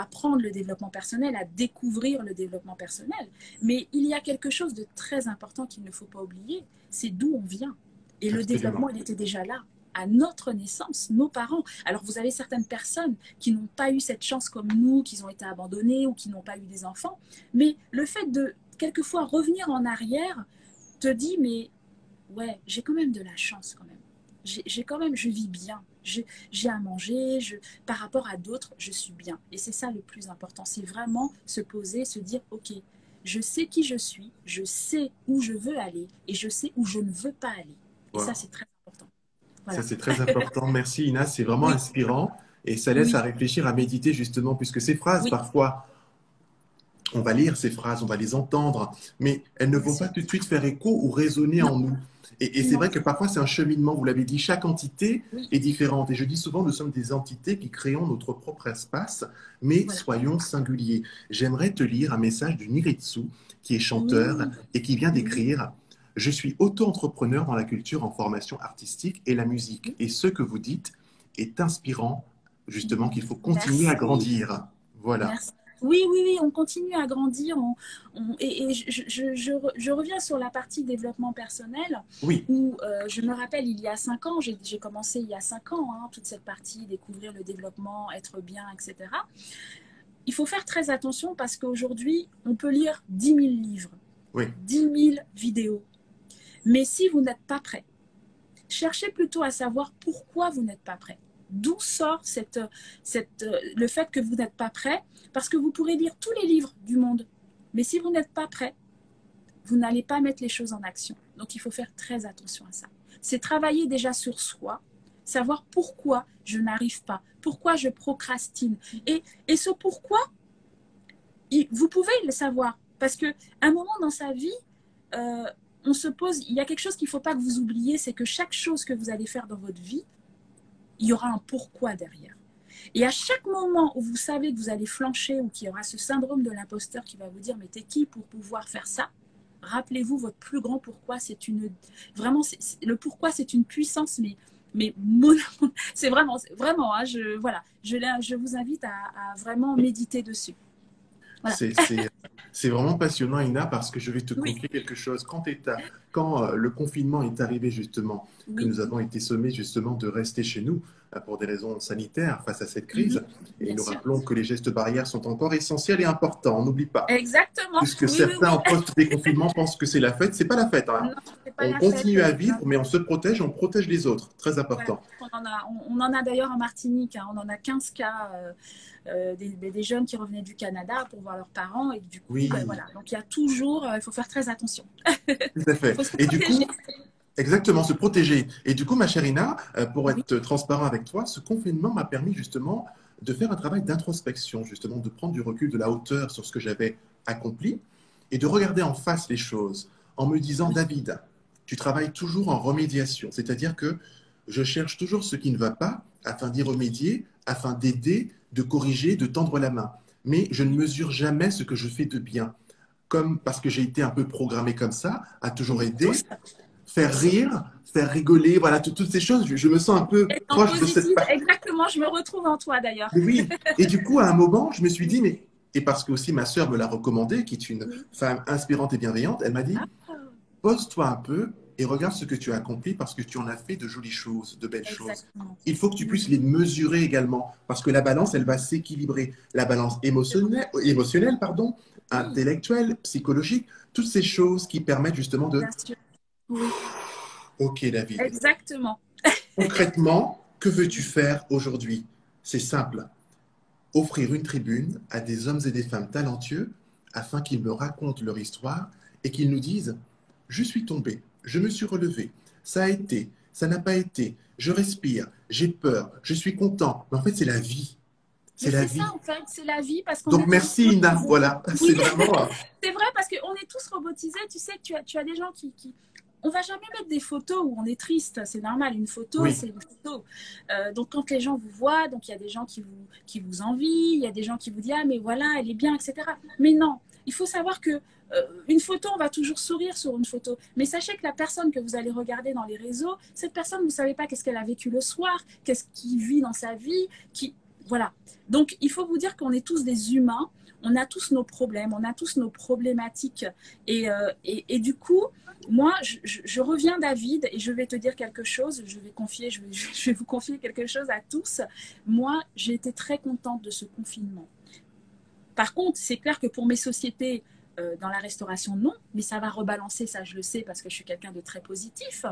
apprendre le développement personnel, à découvrir le développement personnel. Mais il y a quelque chose de très important qu'il ne faut pas oublier, c'est d'où on vient. Et le développement, Absolument. il était déjà là, à notre naissance, nos parents. Alors vous avez certaines personnes qui n'ont pas eu cette chance comme nous, qui ont été abandonnées ou qui n'ont pas eu des enfants. Mais le fait de, quelquefois, revenir en arrière, te dit, mais ouais, j'ai quand même de la chance quand même. J'ai quand même, je vis bien. J'ai à manger, par rapport à d'autres, je suis bien. Et c'est ça le plus important. C'est vraiment se poser, se dire, OK, je sais qui je suis, je sais où je veux aller et je sais où je ne veux pas aller. Et ça, Wow. c'est très important. Ça, Voilà. c'est très important. Merci, Ina. C'est vraiment Oui, inspirant et ça laisse oui, à réfléchir, à méditer, justement, puisque ces phrases, oui, parfois, on va lire ces phrases, on va les entendre, mais elles ne bien vont pas sûr. tout de suite faire écho ou résonner Non, en nous. Et c'est non, vrai que parfois, c'est un cheminement. Vous l'avez dit, chaque entité oui, est différente. Et je dis souvent, nous sommes des entités qui créons notre propre espace, mais voilà. soyons singuliers. J'aimerais te lire un message du Niritsu, qui est chanteur Oui, et qui vient oui, d'écrire: Je suis auto-entrepreneur dans la culture en formation artistique et la musique. oui. Et ce que vous dites est inspirant, justement, qu'il faut continuer à Merci. grandir. Voilà. Merci. Oui, oui, oui, on continue à grandir. Et je reviens sur la partie développement personnel Oui, où je me rappelle il y a 5 ans, j'ai commencé il y a 5 ans, hein, toute cette partie, découvrir le développement, être bien, etc. Il faut faire très attention parce qu'aujourd'hui, on peut lire 10 000 livres, oui. 10 000 vidéos. Mais si vous n'êtes pas prêt, cherchez plutôt à savoir pourquoi vous n'êtes pas prêt. D'où sort le fait que vous n'êtes pas prêt? Parce que vous pourrez lire tous les livres du monde, mais si vous n'êtes pas prêt, vous n'allez pas mettre les choses en action. Donc il faut faire très attention à ça. C'est travailler déjà sur soi, savoir pourquoi je n'arrive pas, pourquoi je procrastine. Et ce pourquoi, vous pouvez le savoir. Parce qu'à un moment dans sa vie, euh, on se pose, il y a quelque chose qu'il ne faut pas que vous oubliez, c'est que chaque chose que vous allez faire dans votre vie, il y aura un pourquoi derrière. Et à chaque moment où vous savez que vous allez flancher ou qu'il y aura ce syndrome de l'imposteur qui va vous dire mais t'es qui pour pouvoir faire ça, Rappelez-vous, votre plus grand pourquoi, c'est une... Vraiment, le pourquoi, c'est une puissance, mais c'est vraiment hein, voilà, je vous invite à vraiment méditer dessus. Voilà. C'est vraiment passionnant, Ina, parce que je vais te Oui, confier quelque chose. Quand le confinement est arrivé, justement, que oui, nous avons été sommés, justement, de rester chez nous pour des raisons sanitaires face à cette mhm, crise, et bien nous sûr. rappelons que les gestes barrières sont encore essentiels et importants, on n'oublie pas. Exactement. Puisque Oui, oui, certains, oui. en post-déconfinement, pensent que c'est la fête. C'est pas la fête, hein. Non, c'est pas On la fête. continue à vivre, mais on se protège, on protège les autres. Très Voilà. important. On en a d'ailleurs en Martinique, hein, on en a 15 cas des jeunes qui revenaient du Canada pour voir leurs parents. Et du coup, ben Oui, voilà. Donc il y a toujours, il faut faire très attention. tout à Il fait. faut se Et du protéger. coup, exactement, se protéger. Et du coup, ma chère Ina, pour Oui, être transparent avec toi, ce confinement m'a permis justement de faire un travail d'introspection, justement, de prendre du recul, de la hauteur sur ce que j'avais accompli et de regarder en face les choses en me disant, oui, David, tu travailles toujours en remédiation, c'est-à-dire que je cherche toujours ce qui ne va pas afin d'y remédier, afin d'aider, de corriger, de tendre la main. Mais je ne oui, mesure jamais ce que je fais de bien. Comme parce que j'ai été un peu programmé comme ça, à toujours oui. Tous, aider, faire tous. rire, faire rigoler, voilà, toutes ces choses. Je me sens un peu Et en proche de cette positif, partie. exactement, je me retrouve en toi d'ailleurs. Oui. Et du coup, à un moment, je me suis dit, Oui, mais, et parce que aussi ma sœur me l'a recommandé, qui est une oui. femme inspirante et bienveillante, elle m'a dit, Ah, pose-toi un peu et regarde ce que tu as accompli parce que tu en as fait de jolies choses, de belles choses. exactement. Il faut que tu Oui, puisses les mesurer également parce que la balance, elle va s'équilibrer. La balance émotionnelle, pardon, oui, intellectuelle, psychologique, toutes ces choses qui permettent justement de, bien sûr. Oui, OK, David, exactement. concrètement, que veux-tu faire aujourd'hui? C'est simple. Offrir une tribune à des hommes et des femmes talentueux afin qu'ils me racontent leur histoire et qu'ils nous disent, je suis tombé, je me suis relevé, ça a été, ça n'a pas été, je respire, j'ai peur, je suis content. Mais en fait, c'est la vie. Mais C'est la c'est ça, vie. en fait, c'est la vie parce qu'on Donc est tous merci Ina, robotisés. voilà, c'est Oui, vraiment... c'est vrai parce qu'on est tous robotisés. Tu sais, tu as des gens qui... On va jamais mettre des photos où on est triste, c'est normal. Une photo, Oui, c'est une photo. Donc quand les gens vous voient, donc il y a des gens qui vous envient, il y a des gens qui vous disent ah mais voilà, elle est bien, etc. Mais non, il faut savoir que une photo, on va toujours sourire sur une photo. Mais sachez que la personne que vous allez regarder dans les réseaux, cette personne, vous ne savez pas qu'est-ce qu'elle a vécu le soir, qu'est-ce qu'il vit dans sa vie, qui, voilà. Donc, il faut vous dire qu'on est tous des humains, on a tous nos problèmes, on a tous nos problématiques. Et du coup, moi, je reviens, David, et je vais te dire quelque chose, je vais vous confier quelque chose à tous. Moi, j'ai été très contente de ce confinement. Par contre, c'est clair que pour mes sociétés, dans la restauration, non, mais ça va rebalancer, ça je le sais parce que je suis quelqu'un de très positif.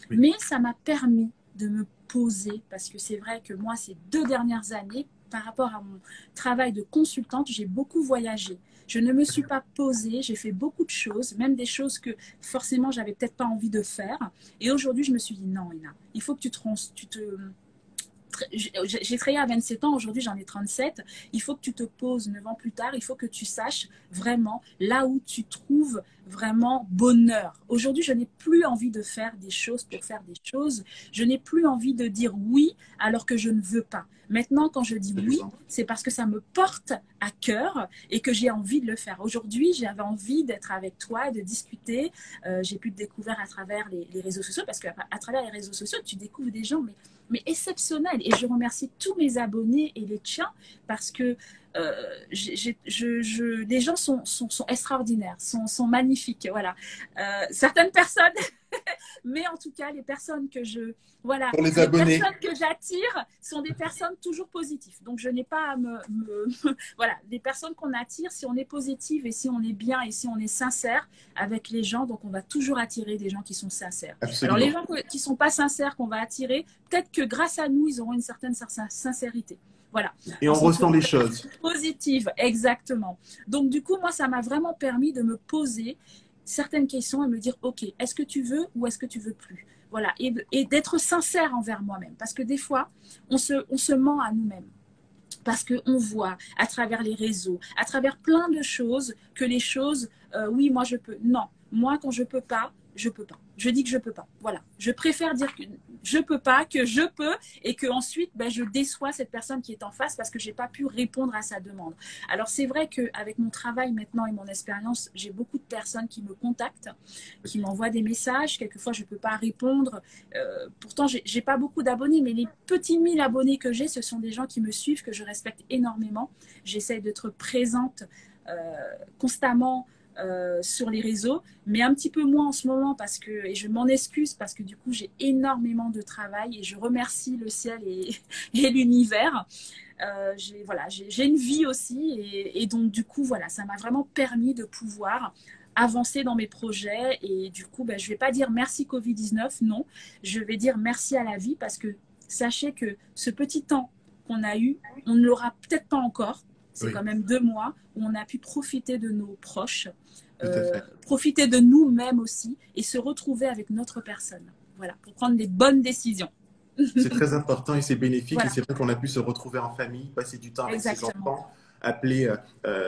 oui, Mais ça m'a permis de me poser parce que c'est vrai que moi, ces 2 dernières années, par rapport à mon travail de consultante, j'ai beaucoup voyagé. Je ne me suis pas posée, j'ai fait beaucoup de choses, même des choses que forcément j'avais peut-être pas envie de faire. Et aujourd'hui, je me suis dit non, Ina, il faut que tu te j'ai travaillé à 27 ans, aujourd'hui j'en ai 37. Il faut que tu te poses 9 ans plus tard, il faut que tu saches vraiment là où tu trouves vraiment bonheur. Aujourd'hui, je n'ai plus envie de faire des choses pour faire des choses. Je n'ai plus envie de dire oui alors que je ne veux pas. Maintenant, quand je dis oui, c'est parce que ça me porte à cœur et que j'ai envie de le faire. Aujourd'hui, j'avais envie d'être avec toi, de discuter. J'ai pu te découvrir à travers les réseaux sociaux parce qu'à travers les réseaux sociaux, tu découvres des gens, mais exceptionnel. Et je remercie tous mes abonnés et les tiens parce que les gens sont extraordinaires, sont magnifiques. Voilà. Certaines personnes, mais en tout cas, les personnes que voilà, pour les les abonnés. personnes que j'attire sont des personnes toujours positives. Donc, je n'ai pas à voilà, les personnes qu'on attire, si on est positive et si on est bien et si on est sincère avec les gens, donc on va toujours attirer des gens qui sont sincères. Alors, les Absolument. gens qui ne sont pas sincères qu'on va attirer, peut-être que grâce à nous, ils auront une certaine sincérité. Voilà, Et en on fonction ressent les de choses. positive, exactement. Donc, du coup, moi, ça m'a vraiment permis de me poser certaines questions et me dire, OK, est-ce que tu veux ou est-ce que tu veux plus? Voilà, et d'être sincère envers moi-même. Parce que des fois, on se ment à nous-mêmes. Parce qu'on voit à travers les réseaux, à travers plein de choses, que les choses, oui, moi je peux. Non, moi quand je peux pas, je peux pas. Je dis que je peux pas. Voilà. Je préfère dire que je peux pas, que je peux, et que ensuite, ben, je déçois cette personne qui est en face parce que j'ai pas pu répondre à sa demande. Alors, c'est vrai qu'avec mon travail maintenant et mon expérience, j'ai beaucoup de personnes qui me contactent, qui m'envoient des messages. Quelquefois, je peux pas répondre. Pourtant, j'ai pas beaucoup d'abonnés, mais les petits 1000 abonnés que j'ai, ce sont des gens qui me suivent, que je respecte énormément. J'essaie d'être présente constamment sur les réseaux, mais un petit peu moins en ce moment parce que, et je m'en excuse parce que du coup j'ai énormément de travail et je remercie le ciel et l'univers. J'ai une vie aussi et donc du coup voilà, ça m'a vraiment permis de pouvoir avancer dans mes projets et du coup ben, je vais pas dire merci Covid-19, non, je vais dire merci à la vie parce que sachez que ce petit temps qu'on a eu, on ne l'aura peut-être pas encore. C'est quand même 2 mois où on a pu profiter de nos proches, profiter de nous-mêmes aussi et se retrouver avec notre personne. Voilà, pour prendre des bonnes décisions. C'est très important et c'est bénéfique. Voilà. Et c'est vrai qu'on a pu se retrouver en famille, passer du temps avec ses enfants, appeler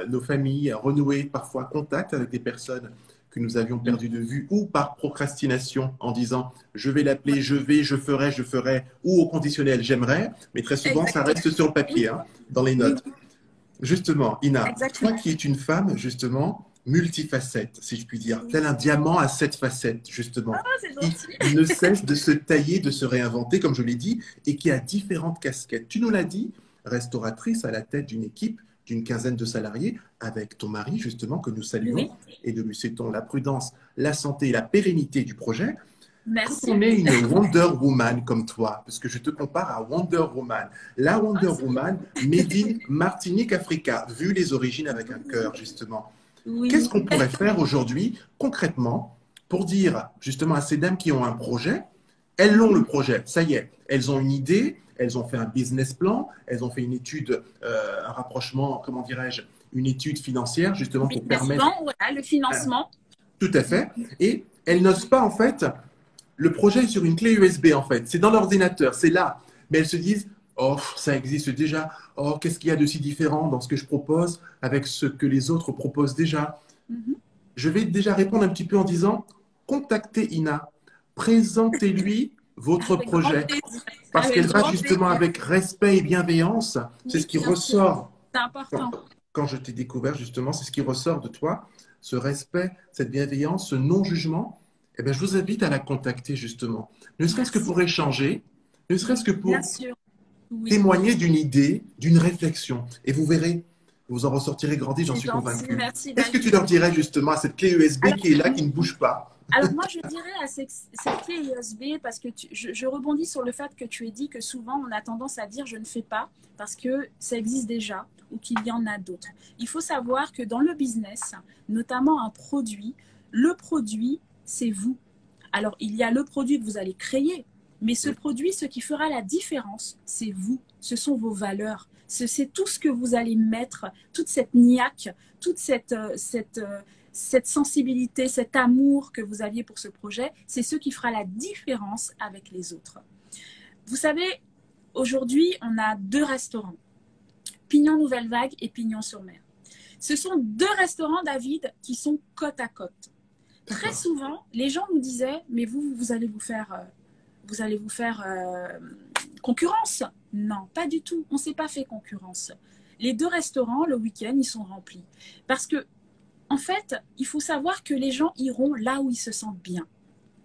nos familles, renouer parfois contact avec des personnes que nous avions perdu de vue ou par procrastination en disant je vais l'appeler, je ferai ou au conditionnel j'aimerais, mais très souvent ça reste sur le papier, hein, dans les notes. Justement, Ina, toi qui es une femme, justement, multifacette, si je puis dire, tel un diamant à 7 facettes, justement, qui ne cesse de se tailler, de se réinventer, comme je l'ai dit, et qui a différentes casquettes. Tu nous l'as dit, restauratrice à la tête d'une équipe d'une 15aine de salariés, avec ton mari, justement, que nous saluons, et de lui souhaitons la prudence, la santé et la pérennité du projet. Merci. Quand on est une Wonder Woman comme toi, parce que je te compare à Wonder Woman, la Wonder Woman made in Martinique, Africa, vu les origines avec un cœur, justement. Qu'est-ce qu'on pourrait faire aujourd'hui, concrètement, pour dire, justement, à ces dames qui ont un projet, elles ont le projet, ça y est, elles ont une idée, elles ont fait un business plan, elles ont fait une étude, un rapprochement, comment dirais-je, une étude financière, justement, pour permettre… Voilà, le financement. Tout à fait. Et elles n'osent pas, en fait… Le projet est sur une clé USB, en fait. C'est dans l'ordinateur, c'est là. Mais elles se disent, oh, ça existe déjà. Oh, qu'est-ce qu'il y a de si différent dans ce que je propose avec ce que les autres proposent déjà? Je vais déjà répondre un petit peu en disant, contactez Ina, présentez-lui votre projet. Parce qu'elle va justement avec respect et bienveillance. C'est ce qui ressort. C'est important. Quand je t'ai découvert, justement, c'est ce qui ressort de toi. Ce respect, cette bienveillance, ce non-jugement. Eh bien, je vous invite à la contacter justement, ne serait-ce que pour échanger, ne serait-ce que pour témoigner d'une idée, d'une réflexion. Et vous verrez, vous en ressortirez grandi, j'en suis convaincu. Qu'est-ce que tu leur dirais justement à cette clé USB qui est là, qui ne bouge pas? Alors moi, je dirais à cette clé USB, parce que je rebondis sur le fait que tu aies dit que souvent, on a tendance à dire « je ne fais pas » parce que ça existe déjà ou qu'il y en a d'autres. Il faut savoir que dans le business, notamment un produit, le produit, c'est vous. Alors, il y a le produit que vous allez créer, mais ce produit, ce qui fera la différence, c'est vous. Ce sont vos valeurs. C'est tout ce que vous allez mettre, toute cette niaque, toute cette sensibilité, cet amour que vous aviez pour ce projet, c'est ce qui fera la différence avec les autres. Vous savez, aujourd'hui, on a 2 restaurants, Pignon Nouvelle Vague et Pignon sur Mer. Ce sont 2 restaurants, David, qui sont côte à côte. Très souvent, les gens nous disaient, mais vous allez vous faire concurrence. Non, pas du tout. On ne s'est pas fait concurrence. Les 2 restaurants, le week-end, ils sont remplis. Parce que, en fait, il faut savoir que les gens iront là où ils se sentent bien.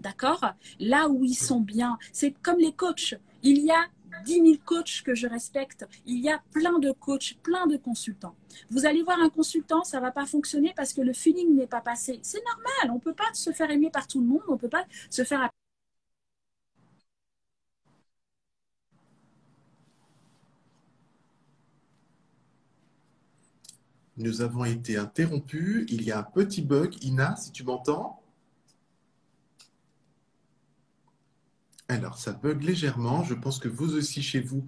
D'accord? Là où ils sont bien. C'est comme les coachs. Il y a 10 000 coachs que je respecte. Il y a plein de coachs, plein de consultants. Vous allez voir un consultant, ça ne va pas fonctionner parce que le feeling n'est pas passé. C'est normal, on ne peut pas se faire aimer par tout le monde, on ne peut pas se faire… Nous avons été interrompus. Il y a un petit bug. Ina, si tu m'entends? Alors, ça bug légèrement. Je pense que vous aussi, chez vous,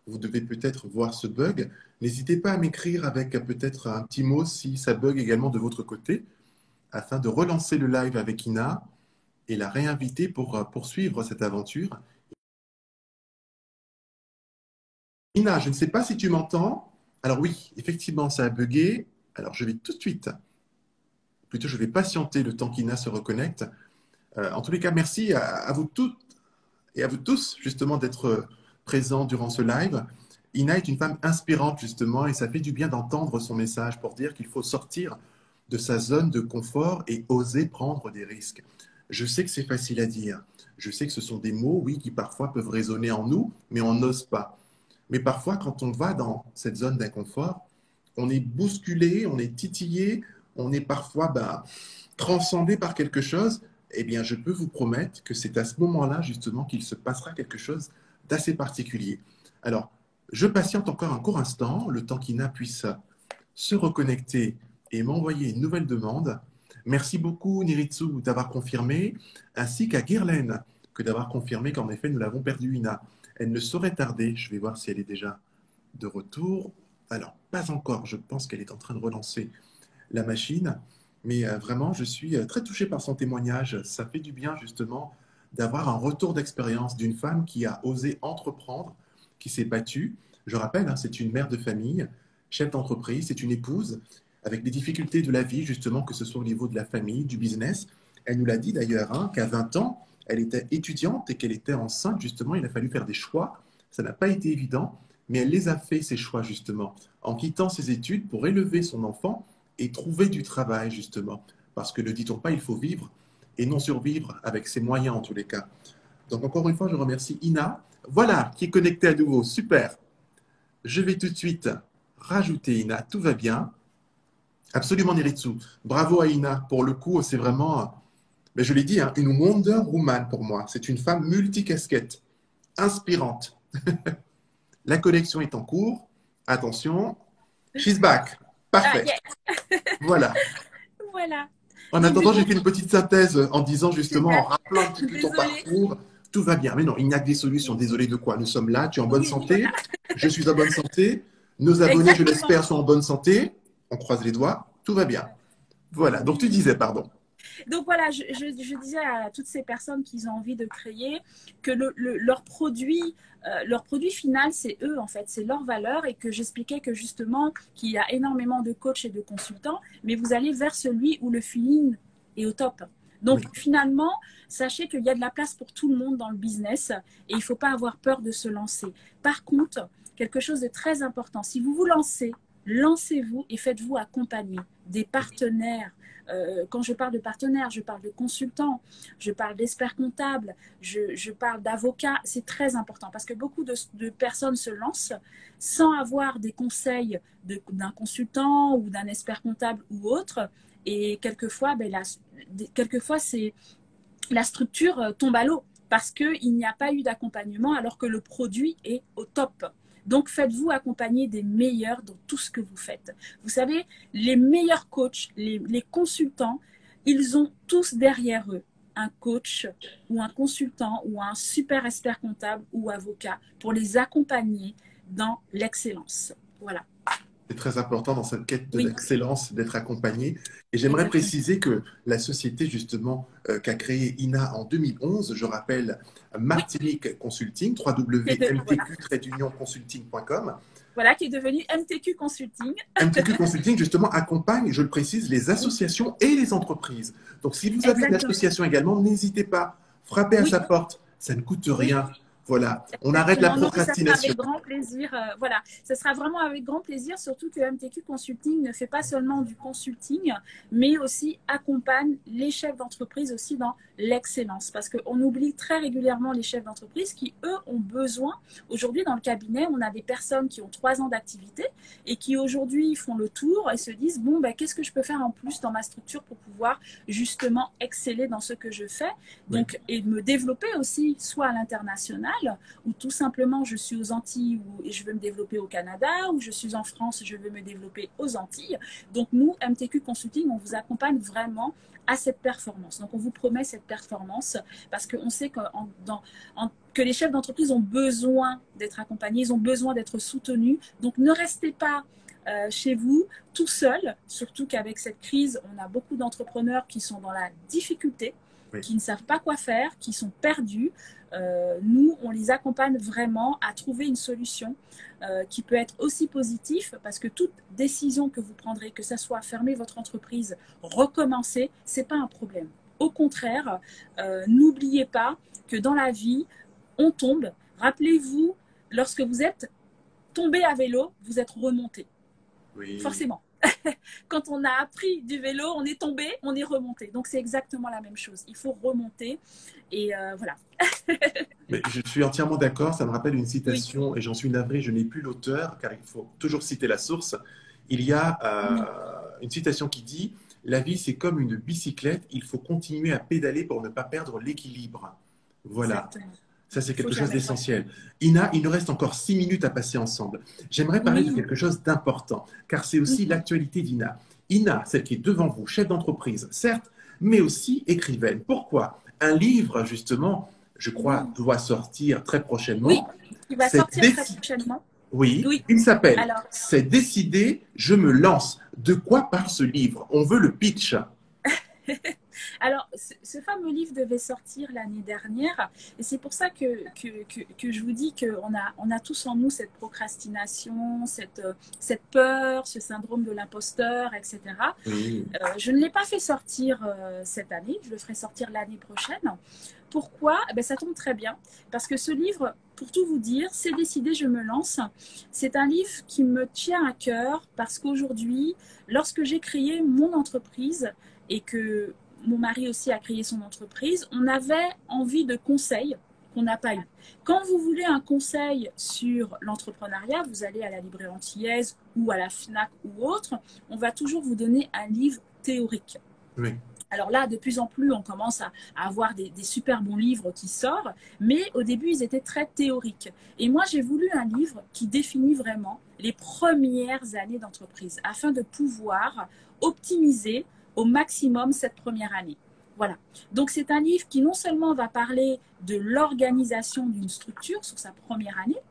vous devez peut-être voir ce bug. N'hésitez pas à m'écrire avec peut-être un petit mot si ça bug également de votre côté, afin de relancer le live avec Ina et la réinviter pour poursuivre cette aventure. Ina, je ne sais pas si tu m'entends. Alors oui, effectivement, ça a bugué. Alors, je vais tout de suite, plutôt je vais patienter le temps qu'Ina se reconnecte. En tous les cas, merci à vous toutes et à vous tous, justement, d'être présents durant ce live. Ina est une femme inspirante, justement, et ça fait du bien d'entendre son message pour dire qu'il faut sortir de sa zone de confort et oser prendre des risques. Je sais que c'est facile à dire. Je sais que ce sont des mots, oui, qui parfois peuvent résonner en nous, mais on n'ose pas. Mais parfois, quand on va dans cette zone d'inconfort, on est bousculé, on est titillé, on est parfois transcendé par quelque chose. Eh bien, je peux vous promettre que c'est à ce moment-là, justement, qu'il se passera quelque chose d'assez particulier. Alors, je patiente encore un court instant, le temps qu'Ina puisse se reconnecter et m'envoyer une nouvelle demande. Merci beaucoup, Niritsu, d'avoir confirmé, ainsi qu'à Guirlaine, que d'avoir confirmé qu'en effet, nous l'avons perdue, Ina. Elle ne saurait tarder. Je vais voir si elle est déjà de retour. Alors, pas encore. Je pense qu'elle est en train de relancer la machine. Mais vraiment, je suis très touché par son témoignage. Ça fait du bien, justement, d'avoir un retour d'expérience d'une femme qui a osé entreprendre, qui s'est battue. Je rappelle, hein, c'est une mère de famille, chef d'entreprise, c'est une épouse, avec les difficultés de la vie, justement, que ce soit au niveau de la famille, du business. Elle nous l'a dit d'ailleurs, hein, qu'à 20 ans, elle était étudiante et qu'elle était enceinte, justement. Il a fallu faire des choix. Ça n'a pas été évident, mais elle les a fait, ces choix, justement, en quittant ses études pour élever son enfant et trouver du travail, justement. Parce que ne dit-on pas, il faut vivre et non survivre avec ses moyens, en tous les cas. Donc, encore une fois, je remercie Ina. Voilà, qui est connectée à nouveau. Super. Je vais tout de suite rajouter Ina. Tout va bien. Absolument, Niritsu. Bravo à Ina. Pour le coup, c'est vraiment, mais je l'ai dit, hein, une Wonder Woman pour moi. C'est une femme multicasquette, inspirante. La connexion est en cours. Attention. She's back. Ah, Parfait. yes. Voilà. Voilà. En Donc, du attendant, coup, j'ai fait une petite synthèse en disant justement, en super. rappelant un petit peu ton Désolée. parcours, tout va bien. Mais non, il n'y a que des solutions. Désolé de quoi? Nous sommes là, tu es en bonne Oui, voilà. santé, je suis en bonne santé, nos abonnés, je Exactement. l'espère, sont en bonne santé. On croise les doigts, tout va bien. Voilà, donc tu disais, pardon. Donc voilà, je disais à toutes ces personnes qui ont envie de créer que leur produit final, c'est eux en fait, c'est leur valeur et que j'expliquais que justement qu'il y a énormément de coachs et de consultants, mais vous allez vers celui où le feeling est au top. Donc Oui, finalement, sachez qu'il y a de la place pour tout le monde dans le business et il ne faut pas avoir peur de se lancer. Par contre, quelque chose de très important, si vous vous lancez, lancez-vous et faites-vous accompagner des partenaires. Quand je parle de partenaires, je parle de consultants, je parle d'experts comptables, je parle d'avocats. C'est très important parce que beaucoup de personnes se lancent sans avoir des conseils d'un consultant ou d'un expert comptable ou autre. Et quelquefois, quelquefois la structure tombe à l'eau parce qu'il n'y a pas eu d'accompagnement alors que le produit est au top. Donc, faites-vous accompagner des meilleurs dans tout ce que vous faites. Vous savez, les meilleurs coachs, les consultants, ils ont tous derrière eux un coach ou un consultant ou un super expert comptable ou avocat pour les accompagner dans l'excellence. Voilà. c'est très important dans cette quête de Oui, l'excellence d'être accompagné. Et j'aimerais exactement. préciser que la société justement qu'a créée Ina en 2011, je rappelle Oui, Martinique Consulting, voilà. www.mtq-consulting.com. Voilà, qui est devenu MTQ Consulting. MTQ Consulting, justement, accompagne, je le précise, les Oui, associations et les entreprises. Donc, si vous avez une exactement. association également, n'hésitez pas, frappez à Oui, sa porte, ça ne coûte oui. rien. Voilà, on arrête la Exactement. Non, ça sera procrastination. avec grand plaisir. Voilà, ça sera vraiment avec grand plaisir, surtout que MTQ Consulting ne fait pas seulement du consulting, mais aussi accompagne les chefs d'entreprise aussi dans l'excellence. Parce qu'on oublie très régulièrement les chefs d'entreprise qui, eux, ont besoin. Aujourd'hui, dans le cabinet, on a des personnes qui ont 3 ans d'activité et qui aujourd'hui font le tour et se disent, bon, ben, qu'est-ce que je peux faire en plus dans ma structure pour pouvoir justement exceller dans ce que je fais. Oui. Donc, et me développer aussi, soit à l'international, ou tout simplement je suis aux Antilles et je veux me développer au Canada, ou je suis en France et je veux me développer aux Antilles. Donc nous, MTQ Consulting, on vous accompagne vraiment à cette performance. Donc on vous promet cette performance parce qu'on sait que les chefs d'entreprise ont besoin d'être accompagnés, ils ont besoin d'être soutenus. Donc ne restez pas chez vous tout seul, surtout qu'avec cette crise, on a beaucoup d'entrepreneurs qui sont dans la difficulté, Oui. qui ne savent pas quoi faire, qui sont perdus. Nous, on les accompagne vraiment à trouver une solution qui peut être aussi positive parce que toute décision que vous prendrez, que ce soit fermer votre entreprise, recommencer, ce n'est pas un problème. Au contraire, n'oubliez pas que dans la vie, on tombe. Rappelez-vous, lorsque vous êtes tombé à vélo, vous êtes remonté. Oui. Forcément. Quand on a appris du vélo, on est tombé, on est remonté. Donc, c'est exactement la même chose. Il faut remonter et voilà. Mais je suis entièrement d'accord. Ça me rappelle une citation, Oui. et j'en suis navré, je n'ai plus l'auteur, car il faut toujours citer la source. Il y a une citation qui dit « La vie, c'est comme une bicyclette, il faut continuer à pédaler pour ne pas perdre l'équilibre. » Voilà. Exactement. Ça, c'est Il faut quelque chose jamais d'essentiel. Ina, il nous reste encore 6 minutes à passer ensemble. J'aimerais parler de Oui. quelque chose d'important, car c'est aussi l'actualité d'Ina. Ina, celle qui est devant vous, chef d'entreprise, certes, mais aussi écrivaine. Pourquoi? Un livre, justement, je crois, doit sortir très Oui, prochainement. il va sortir très prochainement. Oui, Oui. il s'appelle Alors, C'est décidé, je me lance. De quoi parle ce livre? On veut le pitch. alors, ce fameux livre devait sortir l'année dernière et c'est pour ça que je vous dis qu'on a tous en nous cette procrastination, cette peur, ce syndrome de l'imposteur, etc. Oui. Je ne l'ai pas fait sortir cette année, je le ferai sortir l'année prochaine. Pourquoi? Ça tombe très bien parce que ce livre, pour tout vous dire, c'est décidé, je me lance. C'est un livre qui me tient à cœur parce qu'aujourd'hui, lorsque j'ai créé mon entreprise et que mon mari aussi a créé son entreprise, on avait envie de conseils qu'on n'a pas eu. Quand vous voulez un conseil sur l'entrepreneuriat, vous allez à la librairie antillaise ou à la FNAC ou autre, on va toujours vous donner un livre théorique. Oui. Alors là, de plus en plus, on commence à avoir des super bons livres qui sortent, mais au début, ils étaient très théoriques. Et moi, j'ai voulu un livre qui définit vraiment les premières années d'entreprise, afin de pouvoir optimiser au maximum cette première année. Voilà. Donc, c'est un livre qui non seulement va parler de l'organisation d'une structure sur sa première année,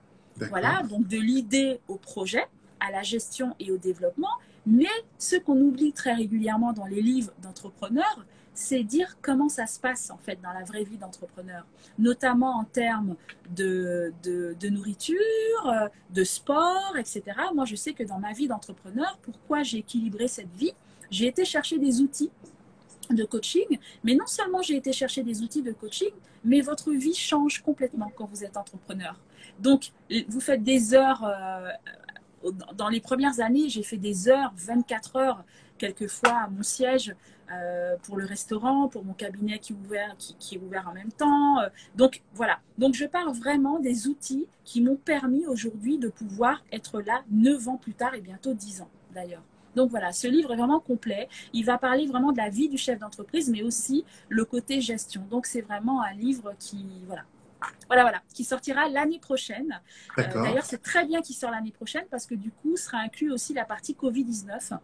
voilà, donc de l'idée au projet, à la gestion et au développement, mais ce qu'on oublie très régulièrement dans les livres d'entrepreneurs, c'est dire comment ça se passe en fait dans la vraie vie d'entrepreneur, notamment en termes de nourriture, de sport, etc. Moi, je sais que dans ma vie d'entrepreneur, pourquoi j'ai équilibré cette vie, j'ai été chercher des outils de coaching, mais non seulement j'ai été chercher des outils de coaching, mais votre vie change complètement quand vous êtes entrepreneur. Donc, vous faites des heures, dans les premières années, j'ai fait des heures, 24 heures, quelquefois à mon siège pour le restaurant, pour mon cabinet qui est ouvert en même temps. Donc, voilà. Donc, je parle vraiment des outils qui m'ont permis aujourd'hui de pouvoir être là 9 ans plus tard et bientôt 10 ans d'ailleurs. Donc voilà, ce livre est vraiment complet. Il va parler vraiment de la vie du chef d'entreprise, mais aussi le côté gestion. Donc c'est vraiment un livre qui, qui sortira l'année prochaine. D'ailleurs, c'est très bien qu'il sort l'année prochaine parce que du coup, sera inclus aussi la partie Covid-19.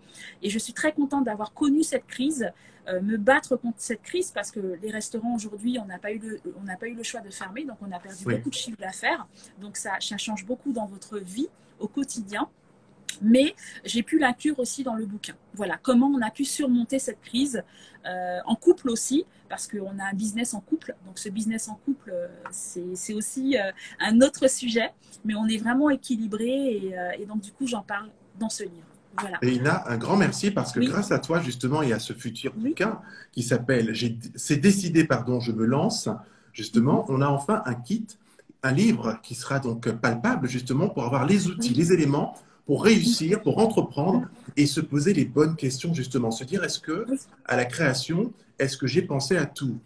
Et je suis très contente d'avoir connu cette crise, me battre contre cette crise parce que les restaurants aujourd'hui, on n'a pas eu le choix de fermer, donc on a perdu beaucoup de chiffre d'affaires. Donc ça change beaucoup dans votre vie au quotidien. Mais j'ai pu l'inclure aussi dans le bouquin. Voilà, comment on a pu surmonter cette crise en couple aussi, parce qu'on a un business en couple. Donc ce business en couple, c'est aussi un autre sujet, mais on est vraiment équilibré et donc du coup, j'en parle dans ce livre. Voilà. Et Ina, un grand merci parce que grâce à toi justement et à ce futur bouquin qui s'appelle C'est décidé, pardon, je me lance, justement, on a enfin un kit, un livre qui sera donc palpable justement pour avoir les outils, les éléments pour réussir, pour entreprendre et se poser les bonnes questions, justement. Se dire, est-ce que, à la création, est-ce que j'ai pensé à tout?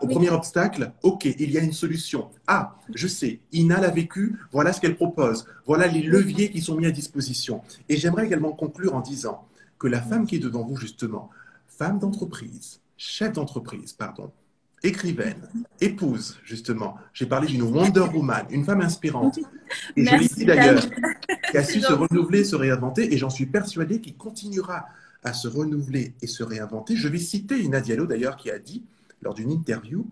Au premier obstacle, ok, il y a une solution. Ah, je sais, Ina l'a vécu, voilà ce qu'elle propose. Voilà les leviers qui sont mis à disposition. Et j'aimerais également conclure en disant que la femme qui est devant vous, justement, femme d'entreprise, chef d'entreprise, pardon, écrivaine, épouse, justement. J'ai parlé d'une Wonder Woman, une femme inspirante. Et je l'ai dit d'ailleurs, qui a su se renouveler, se réinventer, et j'en suis persuadé qu'il continuera à se renouveler et se réinventer. Je vais citer Ina Diallo, d'ailleurs, qui a dit, lors d'une interview,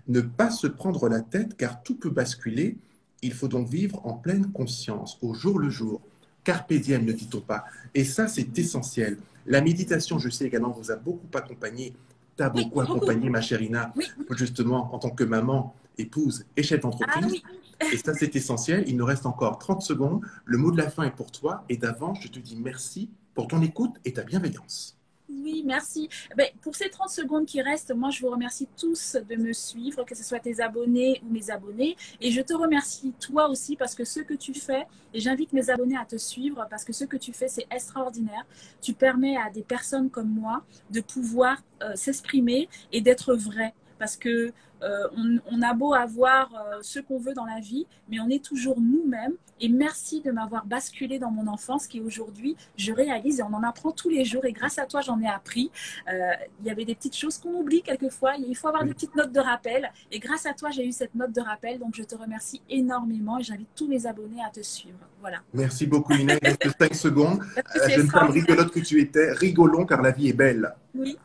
ne pas se prendre la tête, car tout peut basculer. Il faut donc vivre en pleine conscience, au jour le jour. Carpe diem, ne dit-on pas. Et ça, c'est essentiel. La méditation, je sais également, vous a beaucoup accompagné. T'as beaucoup accompagné, ma chère Ina, justement, en tant que maman, épouse et chef d'entreprise. Et ça, c'est essentiel. Il nous reste encore 30 secondes. Le mot de la fin est pour toi. Et d'avant, je te dis merci pour ton écoute et ta bienveillance. Oui, merci. Ben, pour ces 30 secondes qui restent, moi, je vous remercie tous de me suivre, que ce soit tes abonnés ou mes abonnés. Et je te remercie toi aussi parce que ce que tu fais, et j'invite mes abonnés à te suivre parce que ce que tu fais, c'est extraordinaire. Tu permets à des personnes comme moi de pouvoir s'exprimer et d'être vrai. Parce que on a beau avoir ce qu'on veut dans la vie, mais on est toujours nous-mêmes. Et merci de m'avoir basculé dans mon enfance qui aujourd'hui, je réalise et on en apprend tous les jours. Et grâce à toi, j'en ai appris. Il y avait des petites choses qu'on oublie quelquefois. Il faut avoir des petites notes de rappel. Et grâce à toi, j'ai eu cette note de rappel. Donc, je te remercie énormément et j'invite tous mes abonnés à te suivre. Voilà. Merci beaucoup, Ina. Il reste 5 secondes. C'est Jeune femme extraordinaire. rigolote que tu étais, rigolons car la vie est belle. Oui.